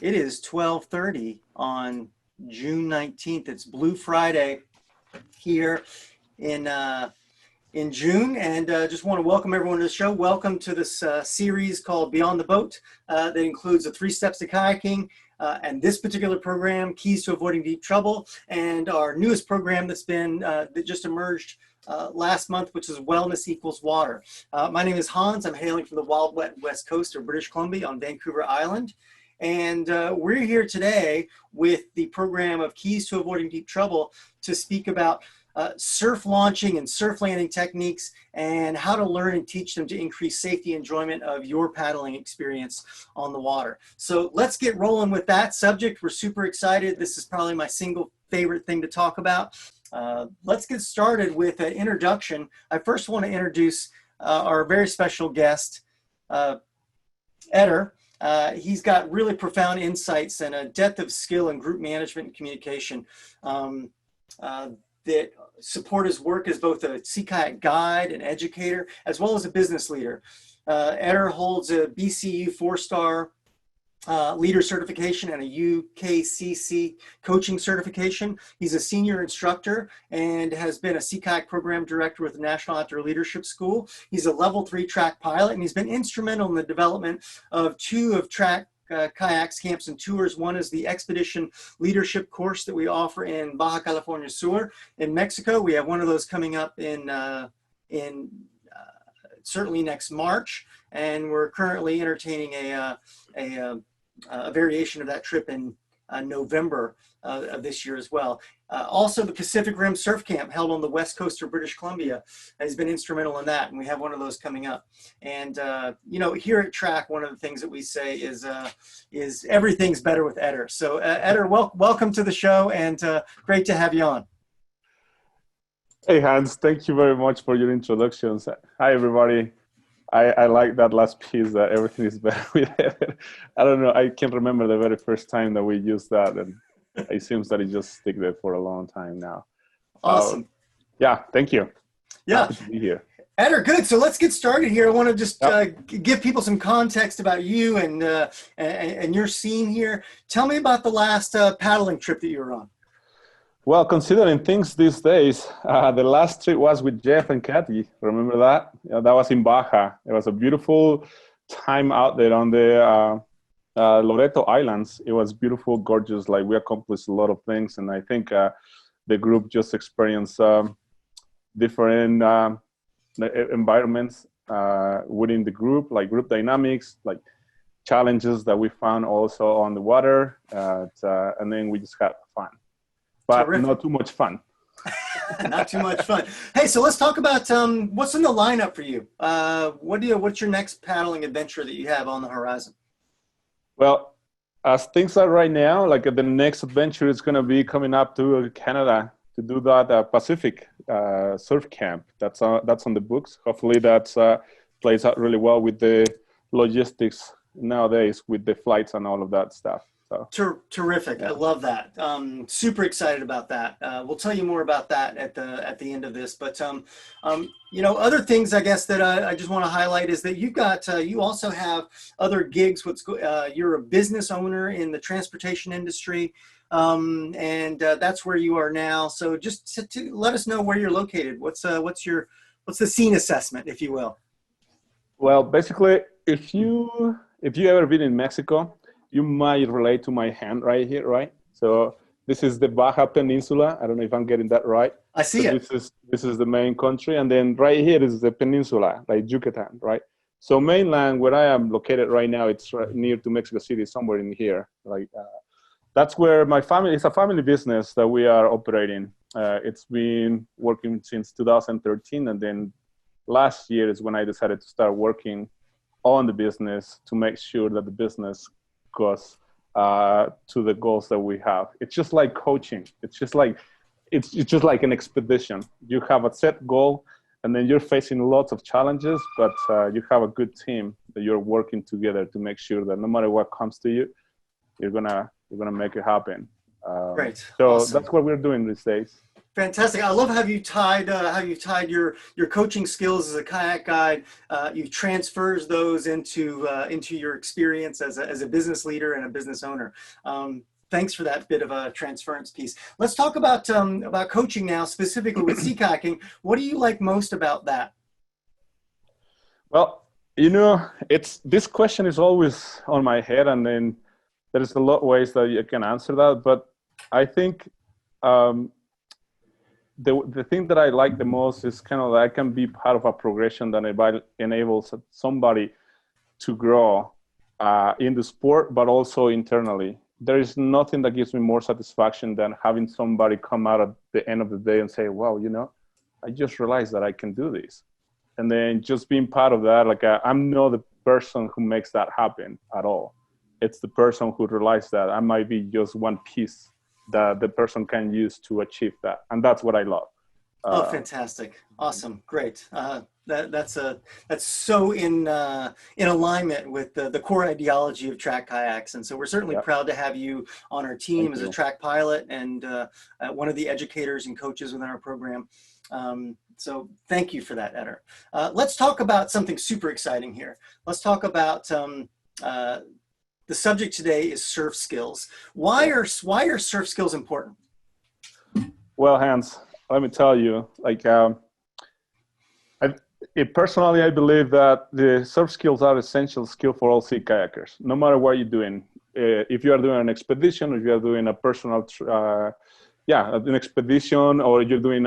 It is 12:30 on June 19th. It's Blue Friday here in June, and just want to welcome everyone to the show. Welcome to this series called Beyond the Boat that includes the 3 steps to kayaking and this particular program, Keys to Avoiding Deep Trouble, and our newest program that's been that just emerged last month, which is Wellness Equals Water. My name is Hans. I'm hailing from the wild, wet west coast of British Columbia on Vancouver Island. And we're here today with the program of Keys to Avoiding Deep Trouble to speak about surf launching and surf landing techniques and how to learn and teach them to increase safety and enjoyment of your paddling experience on the water. So let's get rolling with that subject. We're super excited. This is probably my single favorite thing to talk about. Let's get started with an introduction. I first want to introduce our very special guest, Eder. He's got really profound insights and a depth of skill in group management and communication that support his work as both a sea kayak guide and educator, as well as a business leader. Eder holds a BCU 4-star leader certification and a UKCC coaching certification. He's a senior instructor and has been a sea kayak program director with the National Outdoor Leadership School. He's a level 3 TRAK pilot, and he's been instrumental in the development of 2 of TRAK kayaks, camps, and tours. One is the Expedition Leadership course that we offer in Baja California Sur in Mexico. We have one of those coming up in certainly next March, and we're currently entertaining a variation of that trip in November of this year as well. Also, the Pacific Rim Surf Camp held on the west coast of British Columbia has been instrumental in that, and we have one of those coming up. And you know, here at TRAK, one of the things that we say is everything's better with Eder. So Eder, welcome to the show, and great to have you on. Hey Hans, thank you very much for your introductions. Hi everybody. I like that last piece, that everything is better with it. I don't know, I can't remember the very first time that we used that, and it seems that it just stuck there for a long time now. Awesome. Yeah, thank you. Yeah. Happy to be here. Eder, good. So let's get started here. I want to just give people some context about you and your scene here. Tell me about the last paddling trip that you were on. Well, considering things these days, the last trip was with Jeff and Kathy. Remember that? Yeah, that was in Baja. It was a beautiful time out there on the Loreto Islands. It was beautiful, gorgeous. Like, we accomplished a lot of things, and I think the group just experienced different environments within the group, like group dynamics, like challenges that we found also on the water, and then we just had fun. But terrific. Not too much fun. Not too much fun. Hey, so let's talk about what's in the lineup for you. What's your next paddling adventure that you have on the horizon? Well, as things are right now, like the next adventure is going to be coming up to Canada to do that Pacific surf camp. That's on the books. Hopefully that plays out really well with the logistics nowadays with the flights and all of that stuff. So. Terrific. I love that. Super excited about that. We'll tell you more about that at the end of this. But you know, other things I guess that I just want to highlight is that you've got you also have other gigs. You're a business owner in the transportation industry, and that's where you are now. So just to let us know where you're located. What's the scene assessment, if you will? Well, basically, if you ever been in Mexico, you might relate to my hand right here, right? So this is the Baja Peninsula. I don't know if I'm getting that right. I see it. This is the main country, and then right here is the peninsula, like Yucatan, right? So mainland, where I am located right now, it's right near to Mexico City, somewhere in here. Like that's where my family. It's a family business that we are operating. It's been working since 2013, and then last year is when I decided to start working on the business to make sure that the business goes to the goals that we have. It's just like coaching. It's just like an expedition. You have a set goal, and then you're facing lots of challenges, but you have a good team that you're working together to make sure that no matter what comes to you, you're gonna make it happen. Great. So awesome. That's what we're doing these days. Fantastic. I love how you tied your coaching skills as a kayak guide. You transfers those into your experience as a business leader and a business owner. Thanks for that bit of a transference piece. Let's talk about coaching now, specifically with sea kayaking. What do you like most about that? Well, this question is always on my head, and then there's a lot of ways that you can answer that. But I think the thing that I like the most is kind of that I can be part of a progression that enables somebody to grow in the sport, but also internally. There is nothing that gives me more satisfaction than having somebody come out at the end of the day and say, wow, I just realized that I can do this. And then just being part of that, like I'm not the person who makes that happen at all. It's the person who realized that I might be just one piece that the person can use to achieve that. And that's what I love. Oh, fantastic. Awesome. Great. That's so in alignment with the core ideology of TRAK kayaks. And so we're certainly proud to have you on our team as a TRAK pilot and one of the educators and coaches within our program. So thank you for that, Eder. Let's talk about something super exciting here. Let's talk about the subject today is surf skills. Why are surf skills important? Well, Hans, let me tell you, like, personally, I believe that the surf skills are essential skill for all sea kayakers, no matter what you're doing. If you are doing an expedition, if you are doing a personal, an expedition, or you're doing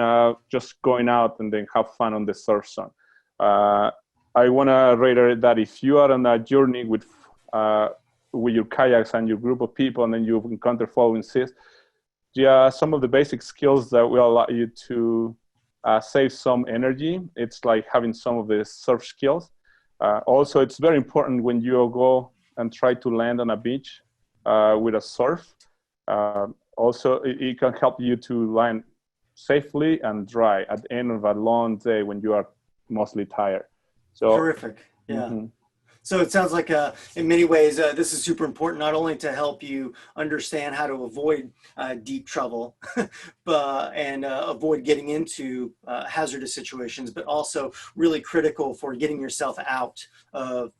just going out and then have fun on the surf zone. I want to reiterate that if you are on a journey with your kayaks and your group of people, and then you encounter following seas, some of the basic skills that will allow you to save some energy. It's like having some of the surf skills. Also, it's very important when you go and try to land on a beach with a surf. Also, it can help you to land safely and dry at the end of a long day when you are mostly tired. So terrific. Yeah. So it sounds like in many ways, this is super important, not only to help you understand how to avoid deep trouble and avoid getting into hazardous situations, but also really critical for getting yourself out of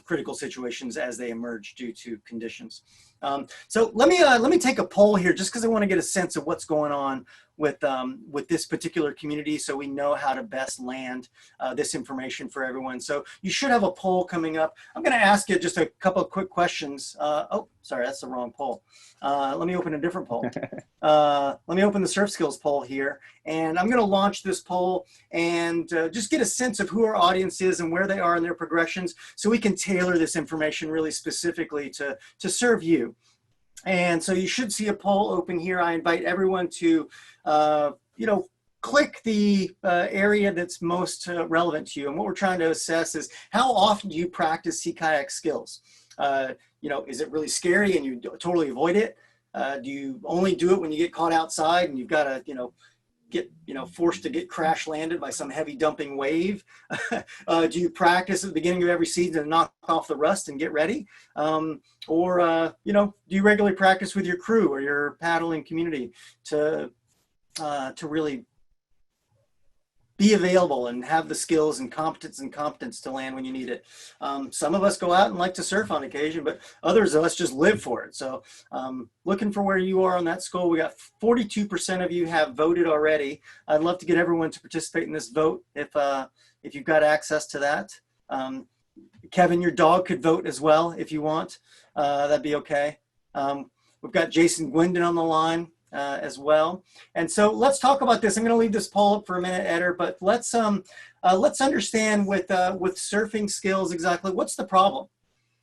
critical situations as they emerge due to conditions. So let me take a poll here, just because I want to get a sense of what's going on with this particular community, so we know how to best land this information for everyone. So you should have a poll coming up. I'm going to ask you just a couple of quick questions. Oh, sorry, that's the wrong poll. Let me open a different poll. Let me open the surf skills poll here, and I'm going to launch this poll and just get a sense of who our audience is and where they are in their progressions, so we can tailor this information really specifically to serve you. And so you should see a poll open here. I invite everyone to, click the area that's most relevant to you. And what we're trying to assess is, how often do you practice sea kayak skills? Is it really scary and you totally avoid it? Do you only do it when you get caught outside and you've got to, get forced to get crash landed by some heavy dumping wave? Do you practice at the beginning of every season and knock off the rust and get ready? Or do you regularly practice with your crew or your paddling community to really be available and have the skills and competence to land when you need it? Some of us go out and like to surf on occasion, but others of us just live for it. So looking for where you are on that score. We got 42% of you have voted already. I'd love to get everyone to participate in this vote if you've got access to that. Kevin, your dog could vote as well if you want. That'd be okay. We've got Jason Gwendon on the line as well. And so let's talk about this. I'm going to leave this poll up for a minute, Eder, but let's understand with surfing skills exactly what's the problem.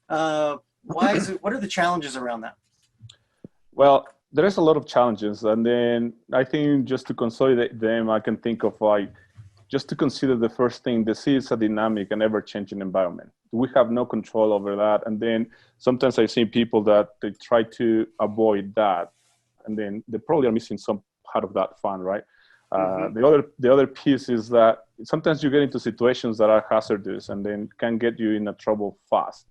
What are the challenges around that? Well, there is a lot of challenges, and then I think just to consolidate them, I can think of just to consider the first thing. The sea is a dynamic and ever-changing environment. We have no control over that, and then sometimes I see people that they try to avoid that, and then they probably are missing some part of that fun, right? The other piece is that sometimes you get into situations that are hazardous and then can get you in trouble fast,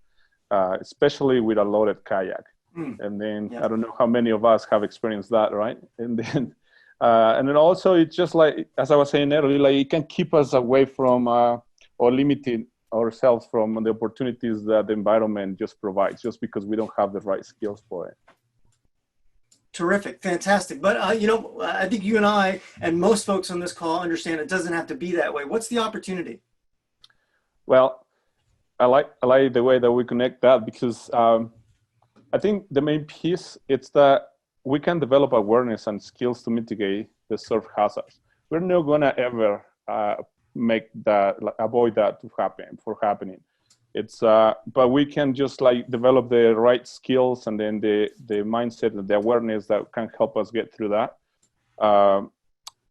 especially with a loaded kayak. And then I don't know how many of us have experienced that, right? And then And then also it's just like, as I was saying earlier, like it can keep us away from or limiting ourselves from the opportunities that the environment just provides, just because we don't have the right skills for it. Terrific, fantastic. But you know, I think you and I and most folks on this call understand it doesn't have to be that way. What's the opportunity? Well, I like the way that we connect that, because I think the main piece is that we can develop awareness and skills to mitigate the surf hazards. We're not gonna ever make that, like, avoid that from happening. It's but we can just like develop the right skills and then the mindset and the awareness that can help us get through that.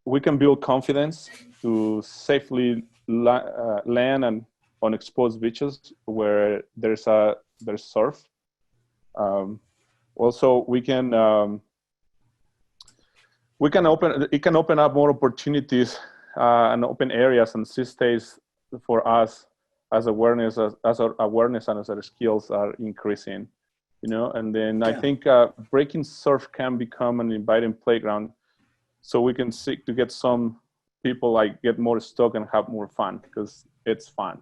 We can build confidence to safely land and on exposed beaches where there's surf. Also, it can open up more opportunities and open areas and sea stays for us as awareness, as our awareness and as our skills are increasing, you know. And then I think breaking surf can become an inviting playground, so we can seek to get some people like get more stuck and have more fun, because it's fun.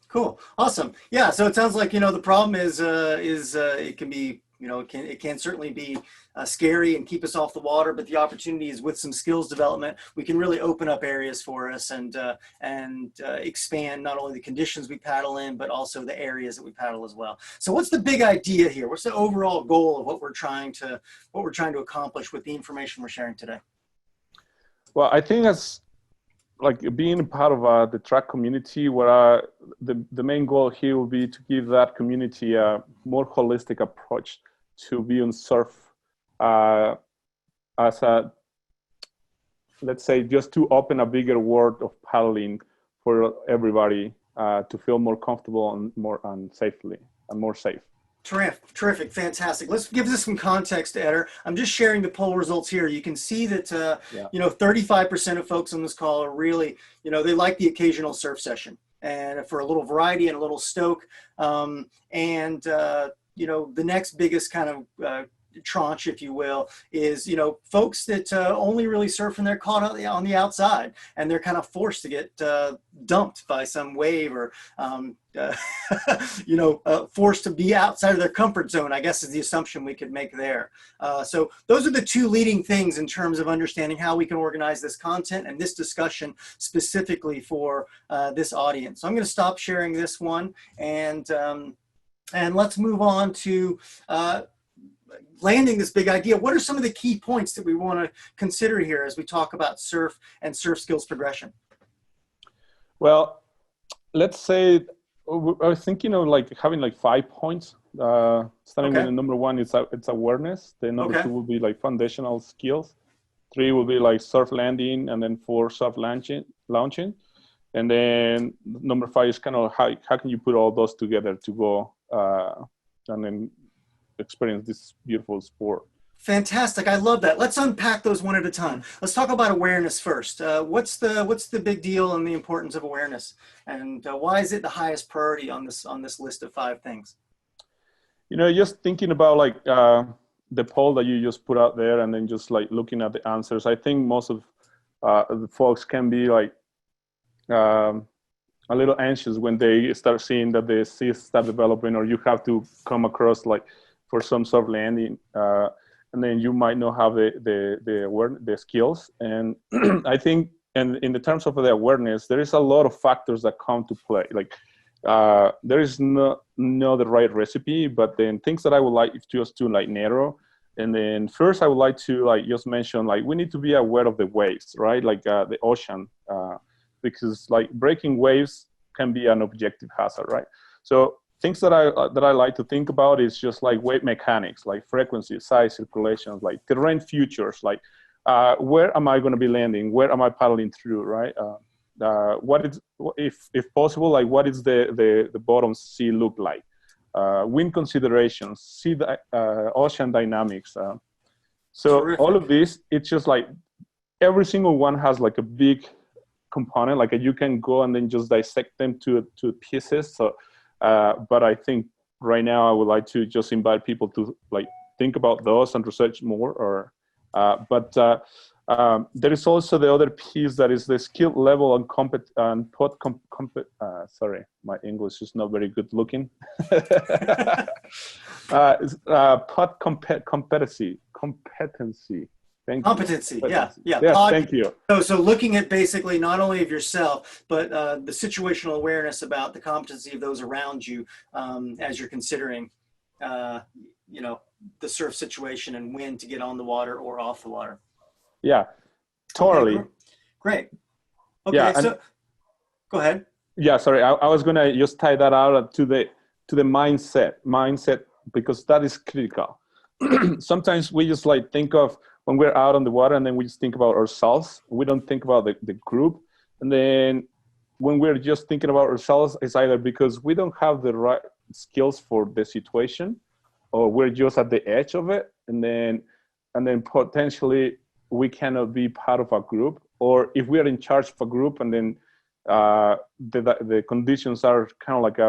Cool, awesome. Yeah, so it sounds like, you know, the problem is it can be, you know, it can certainly be scary and keep us off the water, but the opportunity is with some skills development, we can really open up areas for us and expand not only the conditions we paddle in, but also the areas that we paddle as well. So what's the big idea here? What's the overall goal of what we're trying to accomplish with the information we're sharing today? Well, I think as like being a part of the TRAK community, where the main goal here will be to give that community a more holistic approach to viewing surf as a, let's say, just to open a bigger world of paddling for everybody to feel more comfortable and more safe. Terrific, fantastic. Let's give this some context, Eder. I'm just sharing the poll results here. You can see that, you know, 35% of folks on this call are really, you know, they like the occasional surf session and for a little variety and a little stoke. You know, the next biggest kind of tranche, if you will, is, you know, folks that only really surf when they're caught on the outside and they're kind of forced to get dumped by some wave or you know, forced to be outside of their comfort zone, I guess is the assumption we could make there. So those are the two leading things in terms of understanding how we can organize this content and this discussion specifically for this audience. So I'm going to stop sharing this one and let's move on to landing this big idea. What are some of the key points that we want to consider here as we talk about surf and surf skills progression? Well, let's say I was thinking of like having like 5 points. Starting with the number 1, it's awareness. Then number 2 will be like foundational skills. 3 will be like surf landing, and then 4 surf launching. And then number 5 is kind of how can you put all those together to go and then experience this beautiful sport. Fantastic. I love that. Let's unpack those one at a time. Let's talk about awareness first. What's the big deal and the importance of awareness, and why is it the highest priority on this list of 5 things? You know, just thinking about like the poll that you just put out there, and then just like looking at the answers, I think most of the folks can be like a little anxious when they start seeing that the seas start developing, or you have to come across like for some sort of landing, and then you might not have the skills. And I think, and in the terms of the awareness, there is a lot of factors that come to play. Like there is no the right recipe, but then things that I would like just to like narrow. And then first, I would like to like just mention like we need to be aware of the waves, right? Like the ocean, because like breaking waves can be an objective hazard, right? So things that I like to think about is just like wave mechanics, like frequency, size, circulation, like terrain features, like where am I going to be landing? Where am I paddling through, right? What is, if possible, like what is the bottom sea look like? Wind considerations, see the ocean dynamics. So terrific. All of this, it's just like every single one has like a big component, like you can go and then just dissect them to pieces. So, but I think right now I would like to just invite people to like think about those and research more. Or, but There is also the other piece that is the skill level and sorry, my English is not very good looking. Competency. Thank Competency, you. yeah. Yes, thank you. So looking at basically not only of yourself, but the situational awareness about the competency of those around you as you're considering, you know, the surf situation and when to get on the water or off the water. Yeah, totally. Okay, great. Okay, yeah, so go ahead. Yeah, sorry, I was gonna just tie that out to the mindset, because that is critical. Sometimes we just like think of when we're out on the water and then we just think about ourselves. We don't think about the group. And then when we're just thinking about ourselves, it's either because we don't have the right skills for the situation, or we're just at the edge of it. And then potentially we cannot be part of a group. Or if we are in charge of a group and then the conditions are kind of like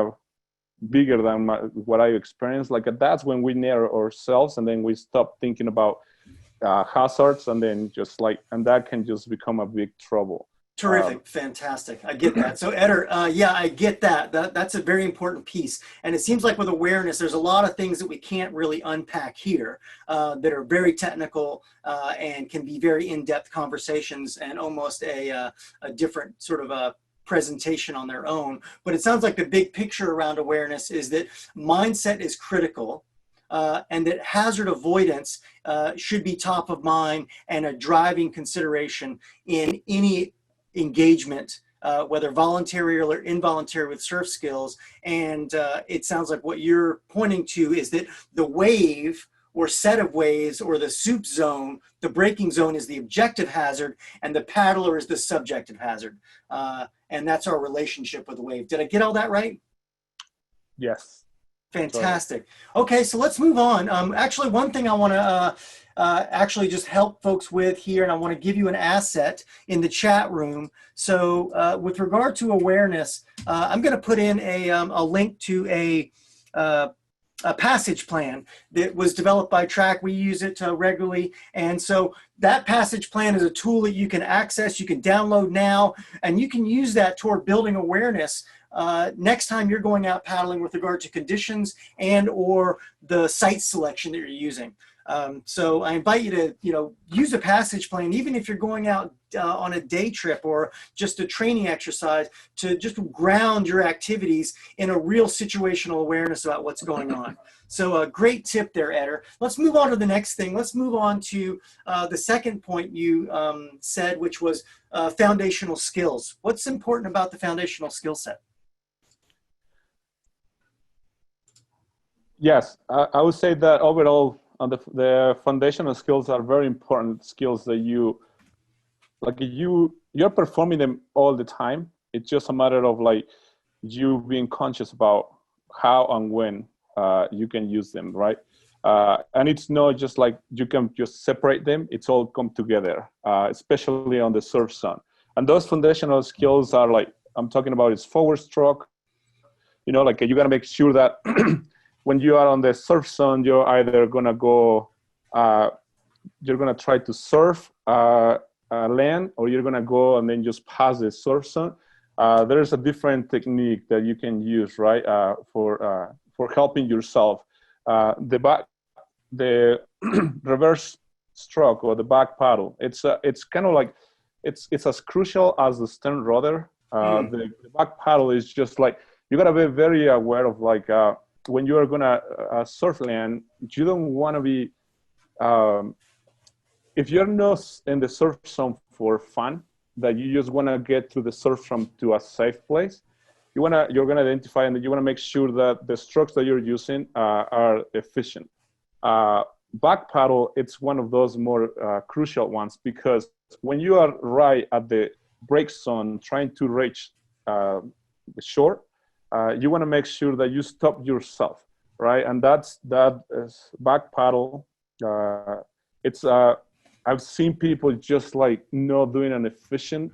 bigger than what I experienced, like that's when we narrow ourselves and then we stop thinking about hazards, and then and that can just become a big trouble. Terrific. Fantastic. I get that. So Eder, yeah, I get that. That's a very important piece. And it seems like with awareness, there's a lot of things that we can't really unpack here that are very technical and can be very in-depth conversations and almost a different sort of a presentation on their own. But it sounds like the big picture around awareness is that mindset is critical. And that hazard avoidance should be top of mind and a driving consideration in any engagement, whether voluntary or involuntary with surf skills. And it sounds like what you're pointing to is that the wave or set of waves or the soup zone, the braking zone is the objective hazard and the paddler is the subjective hazard. And that's our relationship with the wave. Did I get all that right? Yes. Fantastic. Okay, so let's move on. Actually, one thing I want to actually just help folks with here, and I want to give you an asset in the chat room. So with regard to awareness, I'm going to put in a link to a passage plan that was developed by TRAK. We use it regularly. And so that passage plan is a tool that you can access, you can download now, and you can use that toward building awareness next time you're going out paddling with regard to conditions and or the site selection that you're using. So I invite you to, use a passage plan, even if you're going out on a day trip or just a training exercise, to just ground your activities in a real situational awareness about what's going on. So a great tip there, Eder. Let's move on to the next thing. Let's move on to the second point you said, which was foundational skills. What's important about the foundational skill set? Yes, I would say that overall, the foundational skills are very important skills that you're performing them all the time. It's just a matter of you being conscious about how and when you can use them, right? And it's not just you can just separate them. It's all come together, especially on the surf zone. And those foundational skills are I'm talking about is forward stroke. You got to make sure that when you are on the surf zone, you're either gonna go, you're gonna try to surf land, or you're gonna go and then just pass the surf zone. There's a different technique that you can use, right, for helping yourself. The reverse stroke or the back paddle. It's kind of it's as crucial as the stern rudder. The back paddle is just you gotta be very aware of when you are gonna surf land, you don't want to be, if you're not in the surf zone for fun, that you just want to get to the surf zone to a safe place, you're gonna identify and you want to make sure that the strokes that you're using are efficient. Back paddle, it's one of those more crucial ones, because when you are right at the break zone trying to reach the shore, you want to make sure that you stop yourself, right? And that is back paddle. I've seen people just not doing an efficient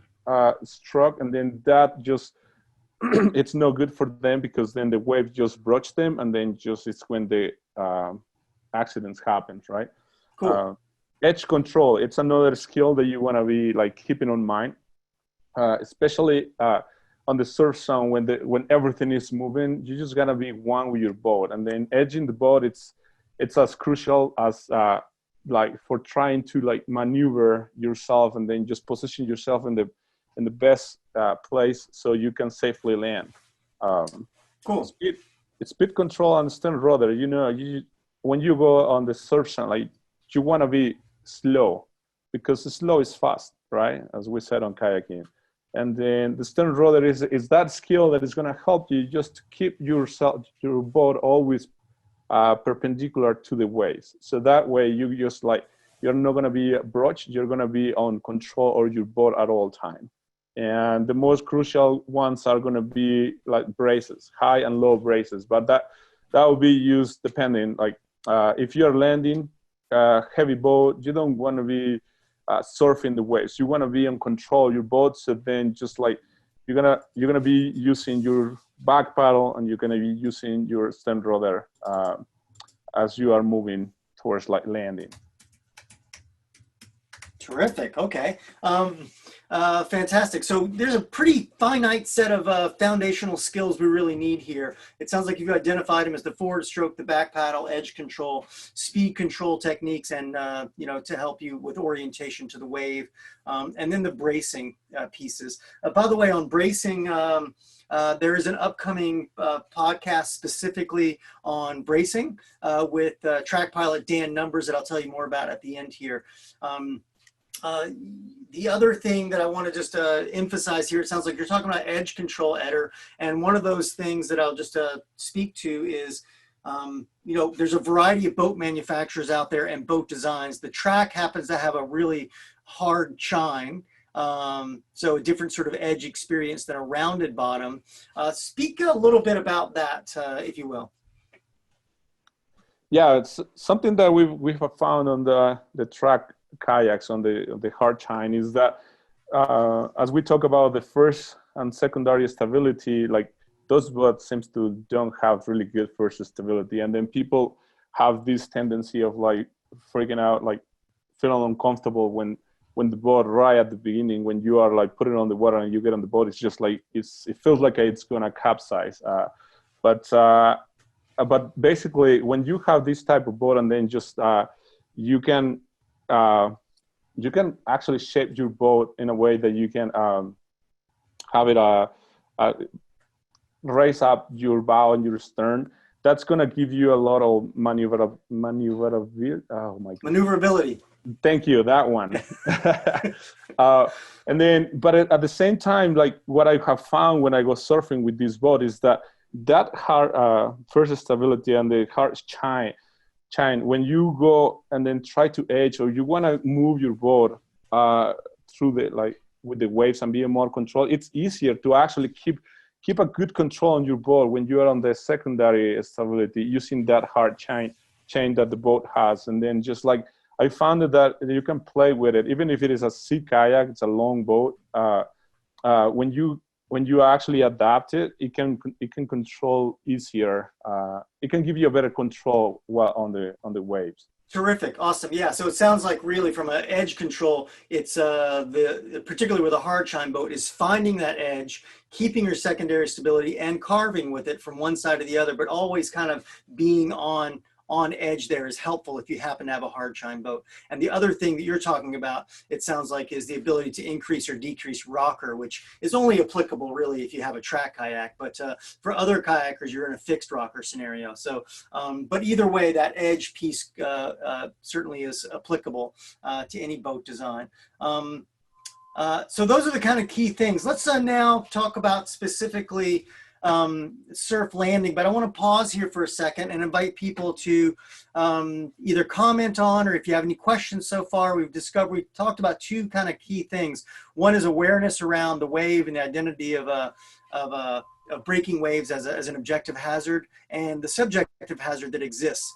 stroke, and then that just it's no good for them, because then the wave just broach them, and then it's when the accidents happen, right? Cool. edge control, it's another skill that you want to be like keeping on mind, especially on the surf zone when everything is moving. You just gotta be one with your boat, and then edging the boat, it's as crucial as like for trying to like maneuver yourself and then just position yourself in the best place so you can safely land. Cool. Speed control and stern rudder. You know, when you go on the surf zone, like you want to be slow, because slow is fast, right? As we said on kayaking. And then the stern rudder is that skill that is going to help you just to keep your boat always perpendicular to the waves. So that way you just like, you're not going to be broached, you're going to be on control of your boat at all time. And the most crucial ones are going to be like braces, high and low braces. But that will be used depending, like if you're landing a heavy boat, you don't want to be surfing the waves. You want to be in control of your boat. So then just like you're gonna be using your back paddle and you're gonna be using your stern rudder as you are moving towards like landing. Terrific. Okay. Fantastic. So there's a pretty finite set of foundational skills we really need here. It sounds like you've identified them as the forward stroke, the back paddle, edge control, speed control techniques, and you know, to help you with orientation to the wave, and then the bracing pieces. By the way, on bracing, there is an upcoming podcast specifically on bracing with TRAK Pilot Dan Numbers that I'll tell you more about at the end here. The other thing that I want to just emphasize here, it sounds like you're talking about edge control, Eder, and one of those things that I'll just speak to is, you know, there's a variety of boat manufacturers out there and boat designs. The TRAK happens to have a really hard chine, so a different sort of edge experience than a rounded bottom. Speak a little bit about that, if you will. Yeah, it's something that we've found on the TRAK kayaks on the hard chine is that as we talk about the first and secondary stability, like those boats seems to don't have really good first stability, and then people have this tendency of like freaking out, like feeling uncomfortable when the boat right at the beginning, when you are like putting it on the water and you get on the boat, it's just like it feels like it's gonna capsize. But basically, when you have this type of boat, and then just you can actually shape your boat in a way that you can have it raise up your bow and your stern. That's going to give you a lot of maneuverability. Oh my God. Maneuverability. Thank you, that one. And then, but at the same time, like what I have found when I go surfing with this boat is that hard first stability and the hard chine, when you go and then try to edge, or you want to move your boat through the like with the waves and be in more control, it's easier to actually keep a good control on your boat when you are on the secondary stability using that hard chain that the boat has. And then just like I found that you can play with it, even if it is a sea kayak, it's a long boat. When you actually adapt it, it can control easier. It can give you a better control while on the waves. Terrific, awesome, yeah. So it sounds like really from an edge control, it's particularly with a hard chine boat, is finding that edge, keeping your secondary stability, and carving with it from one side to the other, but always kind of being on edge there is helpful if you happen to have a hard chine boat. And the other thing that you're talking about, it sounds like, is the ability to increase or decrease rocker, which is only applicable really if you have a TRAK kayak, but for other kayakers, you're in a fixed rocker scenario. So, but either way, that edge piece certainly is applicable to any boat design. So those are the kind of key things. Let's now talk about specifically surf landing, but I want to pause here for a second and invite people to either comment on, or if you have any questions so far. We've talked about two kind of key things. One is awareness around the wave and the identity of breaking waves as an objective hazard, and the subjective hazard that exists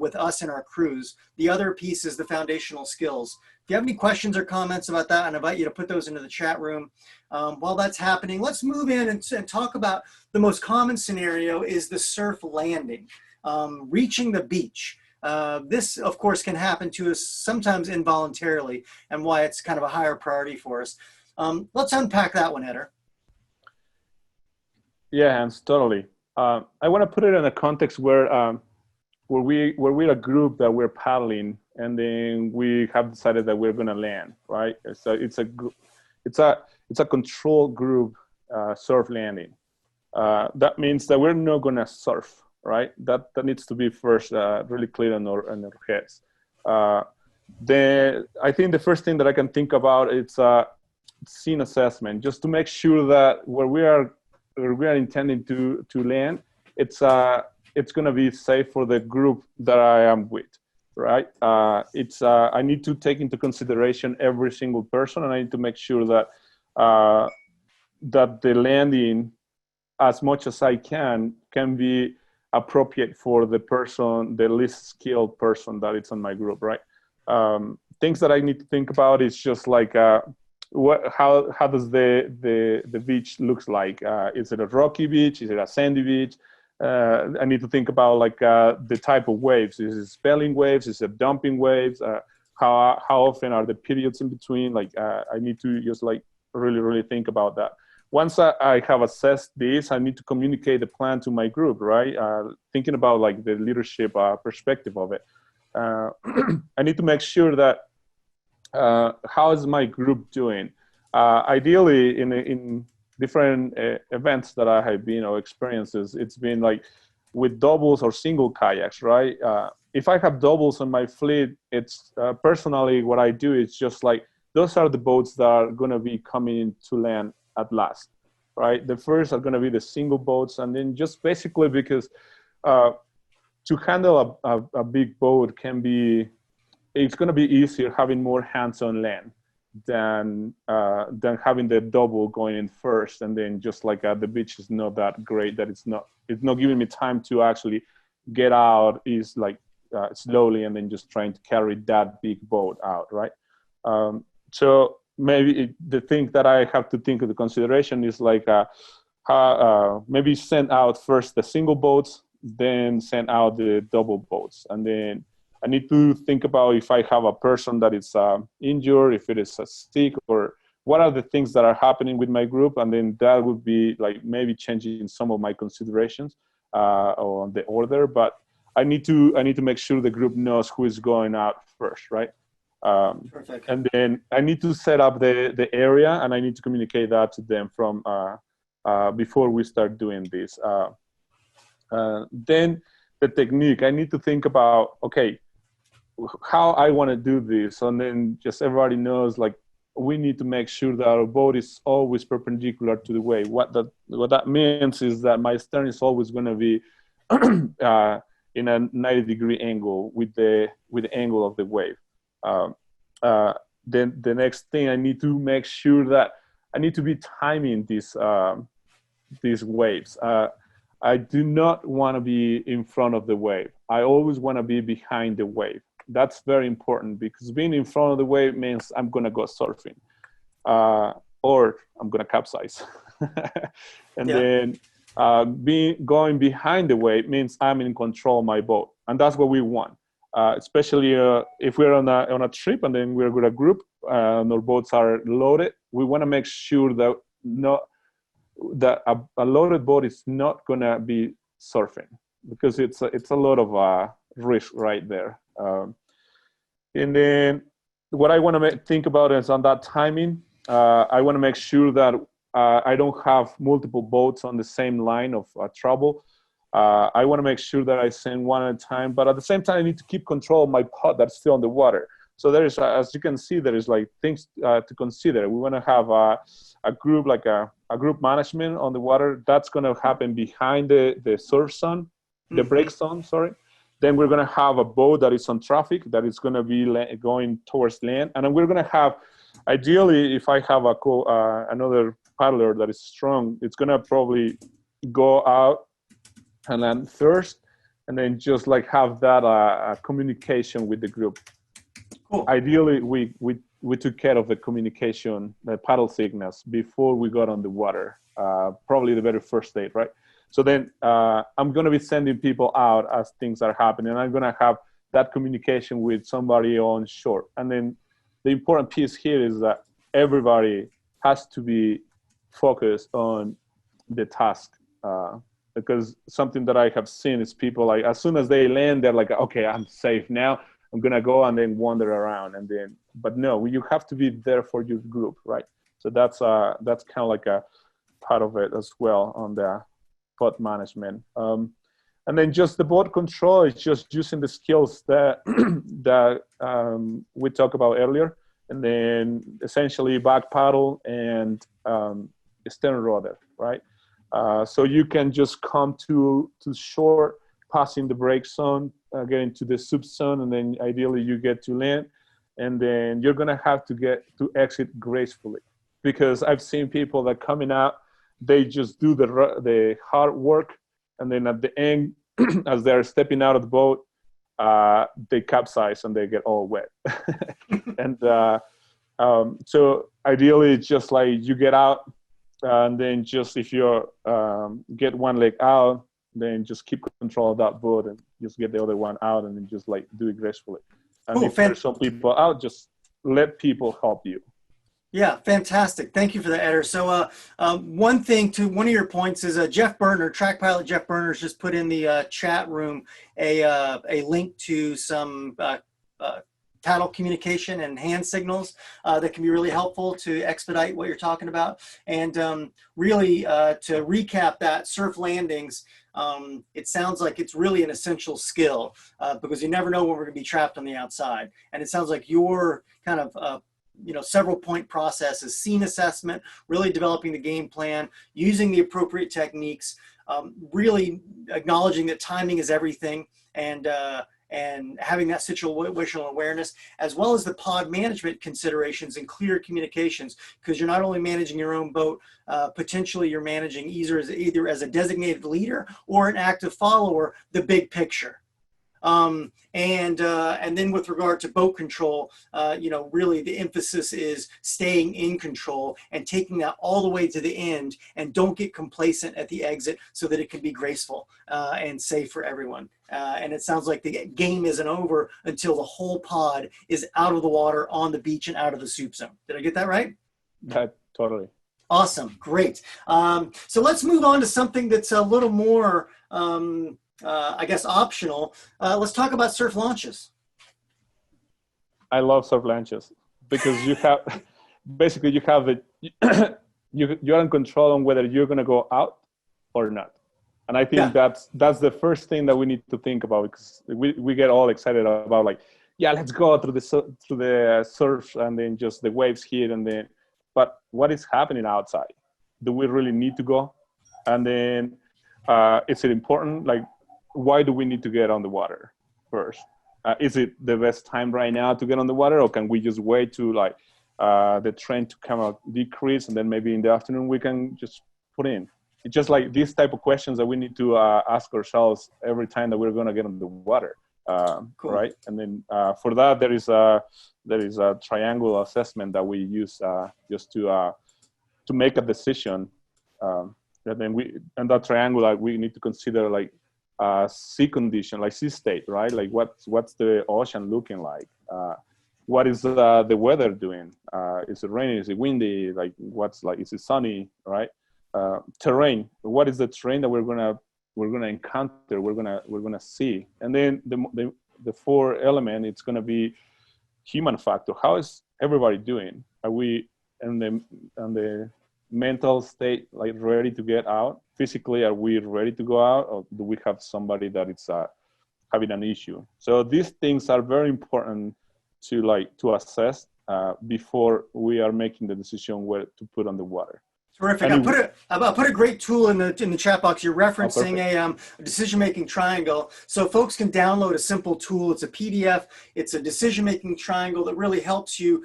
with us and our crews. The other piece is the foundational skills. If you have any questions or comments about that, I invite you to put those into the chat room. While that's happening, let's move in and talk about the most common scenario is the surf landing, reaching the beach. This, of course, can happen to us sometimes involuntarily, and why it's kind of a higher priority for us. Let's unpack that one, Eder. Yeah, Hans, totally. I want to put it in a context where we're a group that we're paddling, and then we have decided that we're going to land, right? So it's a controlled group surf landing. That means that we're not going to surf, right? That needs to be first really clear in our heads. Then I think the first thing that I can think about is scene assessment, just to make sure that where we are intending to land, it's going to be safe for the group that I am with, right? I need to take into consideration every single person, and I need to make sure that that the landing, as much as I can be appropriate for the person, the least skilled person that is on my group, right? Things that I need to think about is just like how does the beach looks like? Is it a rocky beach? Is it a sandy beach? I need to think about like the type of waves. Is it spelling waves? Is it dumping waves? How often are the periods in between? Like I need to just like really think about that. Once I have assessed this, I need to communicate the plan to my group, right? Thinking about like the leadership perspective of it. I need to make sure that how is my group doing? Ideally, in different events that I have been or experiences, it's been like with doubles or single kayaks, right? If I have doubles on my fleet, it's personally what I do is just like those are the boats that are going to be coming to land at last, right? The first are going to be the single boats, and then just basically because to handle a big boat it's going to be easier having more hands on land than having the double going in first, and then just like the beach is not that great, that it's not giving me time to actually get out, is like slowly, and then just trying to carry that big boat out, right? So maybe the thing that I have to think of the consideration is like maybe send out first the single boats, then send out the double boats, and then I need to think about if I have a person that is injured, if it is a sick, or what are the things that are happening with my group, and then that would be like maybe changing some of my considerations on the order. But I need to make sure the group knows who is going out first, right? Perfect. And then I need to set up the area, and I need to communicate that to them from before we start doing this. Then the technique, I need to think about, okay, how I want to do this, and then just everybody knows like we need to make sure that our boat is always perpendicular to the wave. What that means is that my stern is always going to be in a 90-degree angle with the angle of the wave. Then the next thing, I need to make sure that I need to be timing these waves. I do not want to be in front of the wave. I always want to be behind the wave. That's very important, because being in front of the wave means I'm going to go surfing or I'm going to capsize. And then going behind the wave means I'm in control of my boat. And that's what we want. Especially if we're on a trip and then we're with a group and our boats are loaded, we want to make sure that a loaded boat is not going to be surfing, because it's a lot of risk right there. And then what I want to think about is on that timing, I want to make sure that I don't have multiple boats on the same line of trouble. I want to make sure that I send one at a time, but at the same time, I need to keep control of my pod that's still on the water. So there is, as you can see, there is like things to consider. We want to have a group, like a group management on the water. That's going to happen behind the surf zone, the break zone, sorry. Then we're going to have a boat that is on traffic, that is going to be going towards land. And then we're going to have, ideally, if I have another paddler that is strong, it's going to probably go out and land first, and then just like have that communication with the group. Cool. Ideally, we took care of the communication, the paddle signals, before we got on the water. Probably the very first date, right? So then I'm going to be sending people out as things are happening. I'm going to have that communication with somebody on shore. And then the important piece here is that everybody has to be focused on the task. Because something that I have seen is people, like, as soon as they land, they're like, okay, I'm safe now, I'm gonna go, and then wander around. And then, but no, you have to be there for your group, right? So that's kind of like a part of it as well on the boat management. And then just the boat control is just using the skills that we talked about earlier, and then essentially back paddle and stern rudder, right? So you can just come to shore, passing the break zone, getting to the sub zone, and then ideally you get to land, and then you're gonna have to get to exit gracefully, because I've seen people that coming out, they just do the hard work, and then at the end, as they're stepping out of the boat, they capsize and they get all wet. And so ideally, it's just like you get out. And then just if you get one leg out, then just keep control of that boat and just get the other one out, and then just like do it gracefully. And if there's some people out, just let people help you. Yeah, fantastic. Thank you for that, Eder. So one of your points is Jeff Berner, TRAK Pilot Jeff Berner's just put in the chat room a link to some paddle communication and hand signals that can be really helpful to expedite what you're talking about. And really, to recap that, surf landings, it sounds like it's really an essential skill because you never know when we're going to be trapped on the outside. And it sounds like your kind of several point process is scene assessment, really developing the game plan, using the appropriate techniques, really acknowledging that timing is everything, and having that situational awareness, as well as the pod management considerations and clear communications, because you're not only managing your own boat, potentially you're managing either as a designated leader or an active follower, the big picture. And then with regard to boat control, really the emphasis is staying in control and taking that all the way to the end, and don't get complacent at the exit so that it can be graceful and safe for everyone. And it sounds like the game isn't over until the whole pod is out of the water, on the beach, and out of the soup zone. Did I get that right? Totally. Awesome. Great. So let's move on to something that's a little more I guess optional. Let's talk about surf launches. I love surf launches because you have you're in control on whether you're going to go out or not. And I think that's the first thing that we need to think about, because we get all excited about, like, yeah, let's go through the surf, and then just the waves hit, and then, but what is happening outside? Do we really need to go? And then is it important? Like, why do we need to get on the water first? Is it the best time right now to get on the water, or can we just wait to like the trend to come out decrease, and then maybe in the afternoon we can just put in? It's just like these type of questions that we need to ask ourselves every time that we're going to get on the water, cool. Right? And then for that there is a triangle assessment that we use just to make a decision. And then and that triangle, like, we need to consider like sea condition, like sea state, right? Like what's the ocean looking like? What is the weather doing? Is it raining? Is it windy? Like is it sunny? Right? Terrain. What is the terrain that we're gonna encounter? We're gonna see. And then the fourth element, it's gonna be human factor. How is everybody doing? Are we in the mental state, like, ready to get out? Physically, are we ready to go out, or do we have somebody that is having an issue? So these things are very important to assess before we are making the decision where to put on the water. Terrific. I put a great tool in the chat box. You're referencing a decision-making triangle, so folks can download a simple tool. It's a PDF. It's a decision-making triangle that really helps you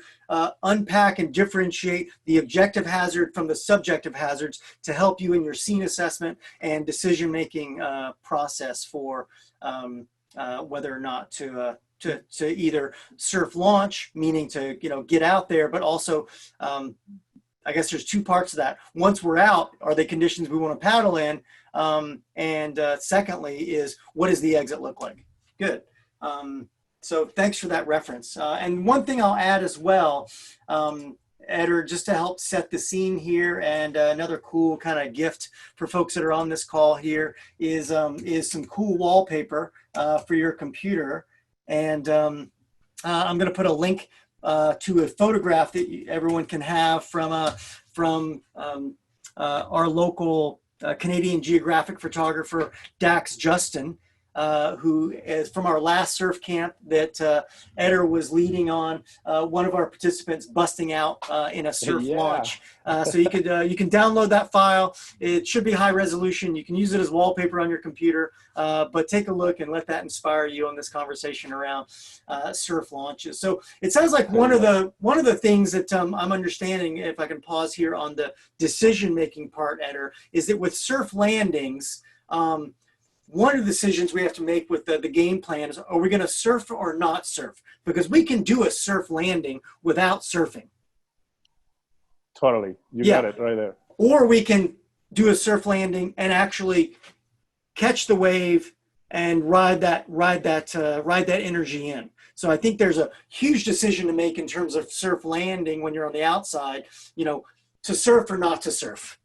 unpack and differentiate the objective hazard from the subjective hazards to help you in your scene assessment and decision-making process for whether or not to either surf launch, meaning to get out there, but also I guess there's two parts of that. Once we're out, are they conditions we want to paddle in? And secondly is, what does the exit look like? Good. So thanks for that reference. And one thing I'll add as well, Eder, just to help set the scene here, and another cool kind of gift for folks that are on this call here is some cool wallpaper for your computer. And I'm going to put a link to a photograph that everyone can have from our local Canadian geographic photographer, Dax Justin, who is from our last surf camp that Eder was leading on. One of our participants busting out in a surf launch. So you can download that file. It should be high resolution. You can use it as wallpaper on your computer, but take a look and let that inspire you on this conversation around surf launches. So it sounds like one of the things that I'm understanding, if I can pause here on the decision-making part, Eder, is that with surf landings, one of the decisions we have to make with the game plan is, are we going to surf or not surf? Because we can do a surf landing without surfing. Totally. You got it right there. Or we can do a surf landing and actually catch the wave and ride that energy in. So I think there's a huge decision to make in terms of surf landing when you're on the outside, to surf or not to surf.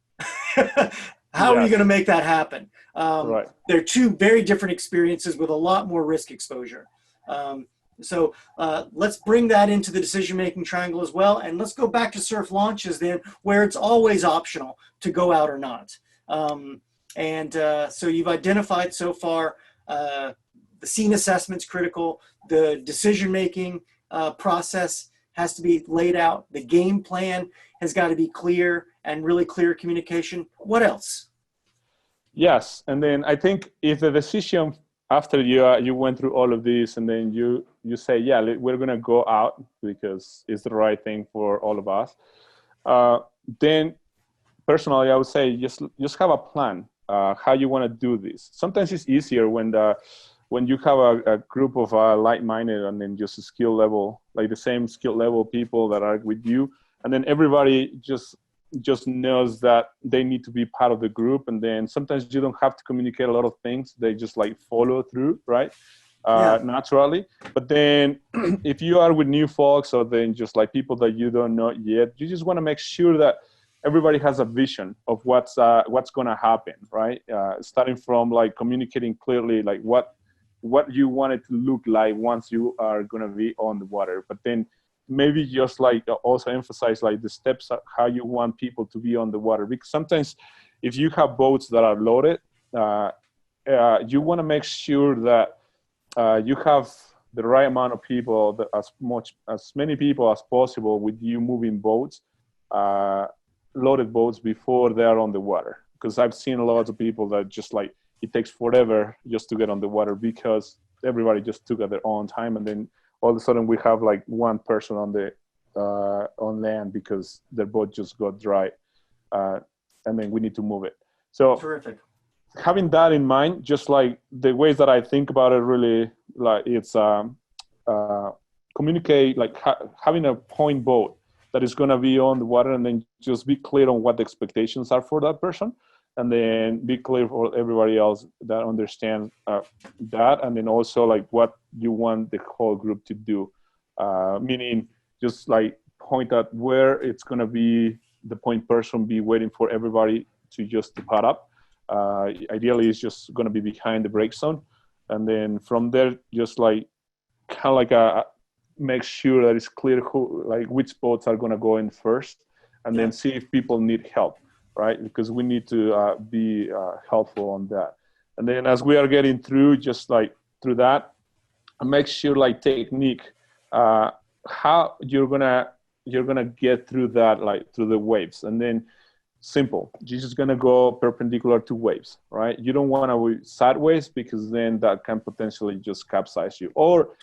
How are you going to make that happen? Right. They're two very different experiences with a lot more risk exposure. So let's bring that into the decision-making triangle as well. And let's go back to surf launches then, where it's always optional to go out or not. So you've identified so far the scene assessment's critical. The decision-making process has to be laid out. The game plan has got to be clear and really clear communication. What else? Yes, and then I think if the decision after you went through all of this, and then you say, yeah, we're gonna go out because it's the right thing for all of us. Then personally, I would say just have a plan how you want to do this. Sometimes it's easier when you have a group of like-minded and then just a skill level, like the same skill level people that are with you, and then everybody just knows that they need to be part of the group. And then sometimes you don't have to communicate a lot of things. They just like follow through, right? Naturally. But then if you are with new folks, or then just like people that you don't know yet, you just want to make sure that everybody has a vision of what's going to happen, right? Starting from like communicating clearly, like what you want it to look like once you are going to be on the water. But then maybe just like also emphasize like the steps how you want people to be on the water, because sometimes if you have boats that are loaded, you want to make sure that you have the right amount of people, as many people as possible with you moving boats, loaded boats, before they're on the water. Because I've seen a lot of people that just like it takes forever just to get on the water because everybody just took at their own time, and then all of a sudden we have like one person on the on land because their boat just got dry, and then we need to move it. So terrific. Having that in mind, just like the ways that I think about it, really, like it's communicate, like having a point boat that is going to be on the water, and then just be clear on what the expectations are for that person, and then be clear for everybody else that understands that, and then also like what you want the whole group to do, meaning just like point out where it's going to be the point person be waiting for everybody to just depart up. Ideally, it's just going to be behind the break zone, and then from there, just like kind of like make sure that it's clear who, like which boats are going to go in first, and then see if people need help, right? Because we need to be helpful on that. And then as we are getting through, just like through that, make sure like technique, how you're gonna get through that, like through the waves. And then simple, you're just gonna go perpendicular to waves, right? You don't want to go sideways, because then that can potentially just capsize you, or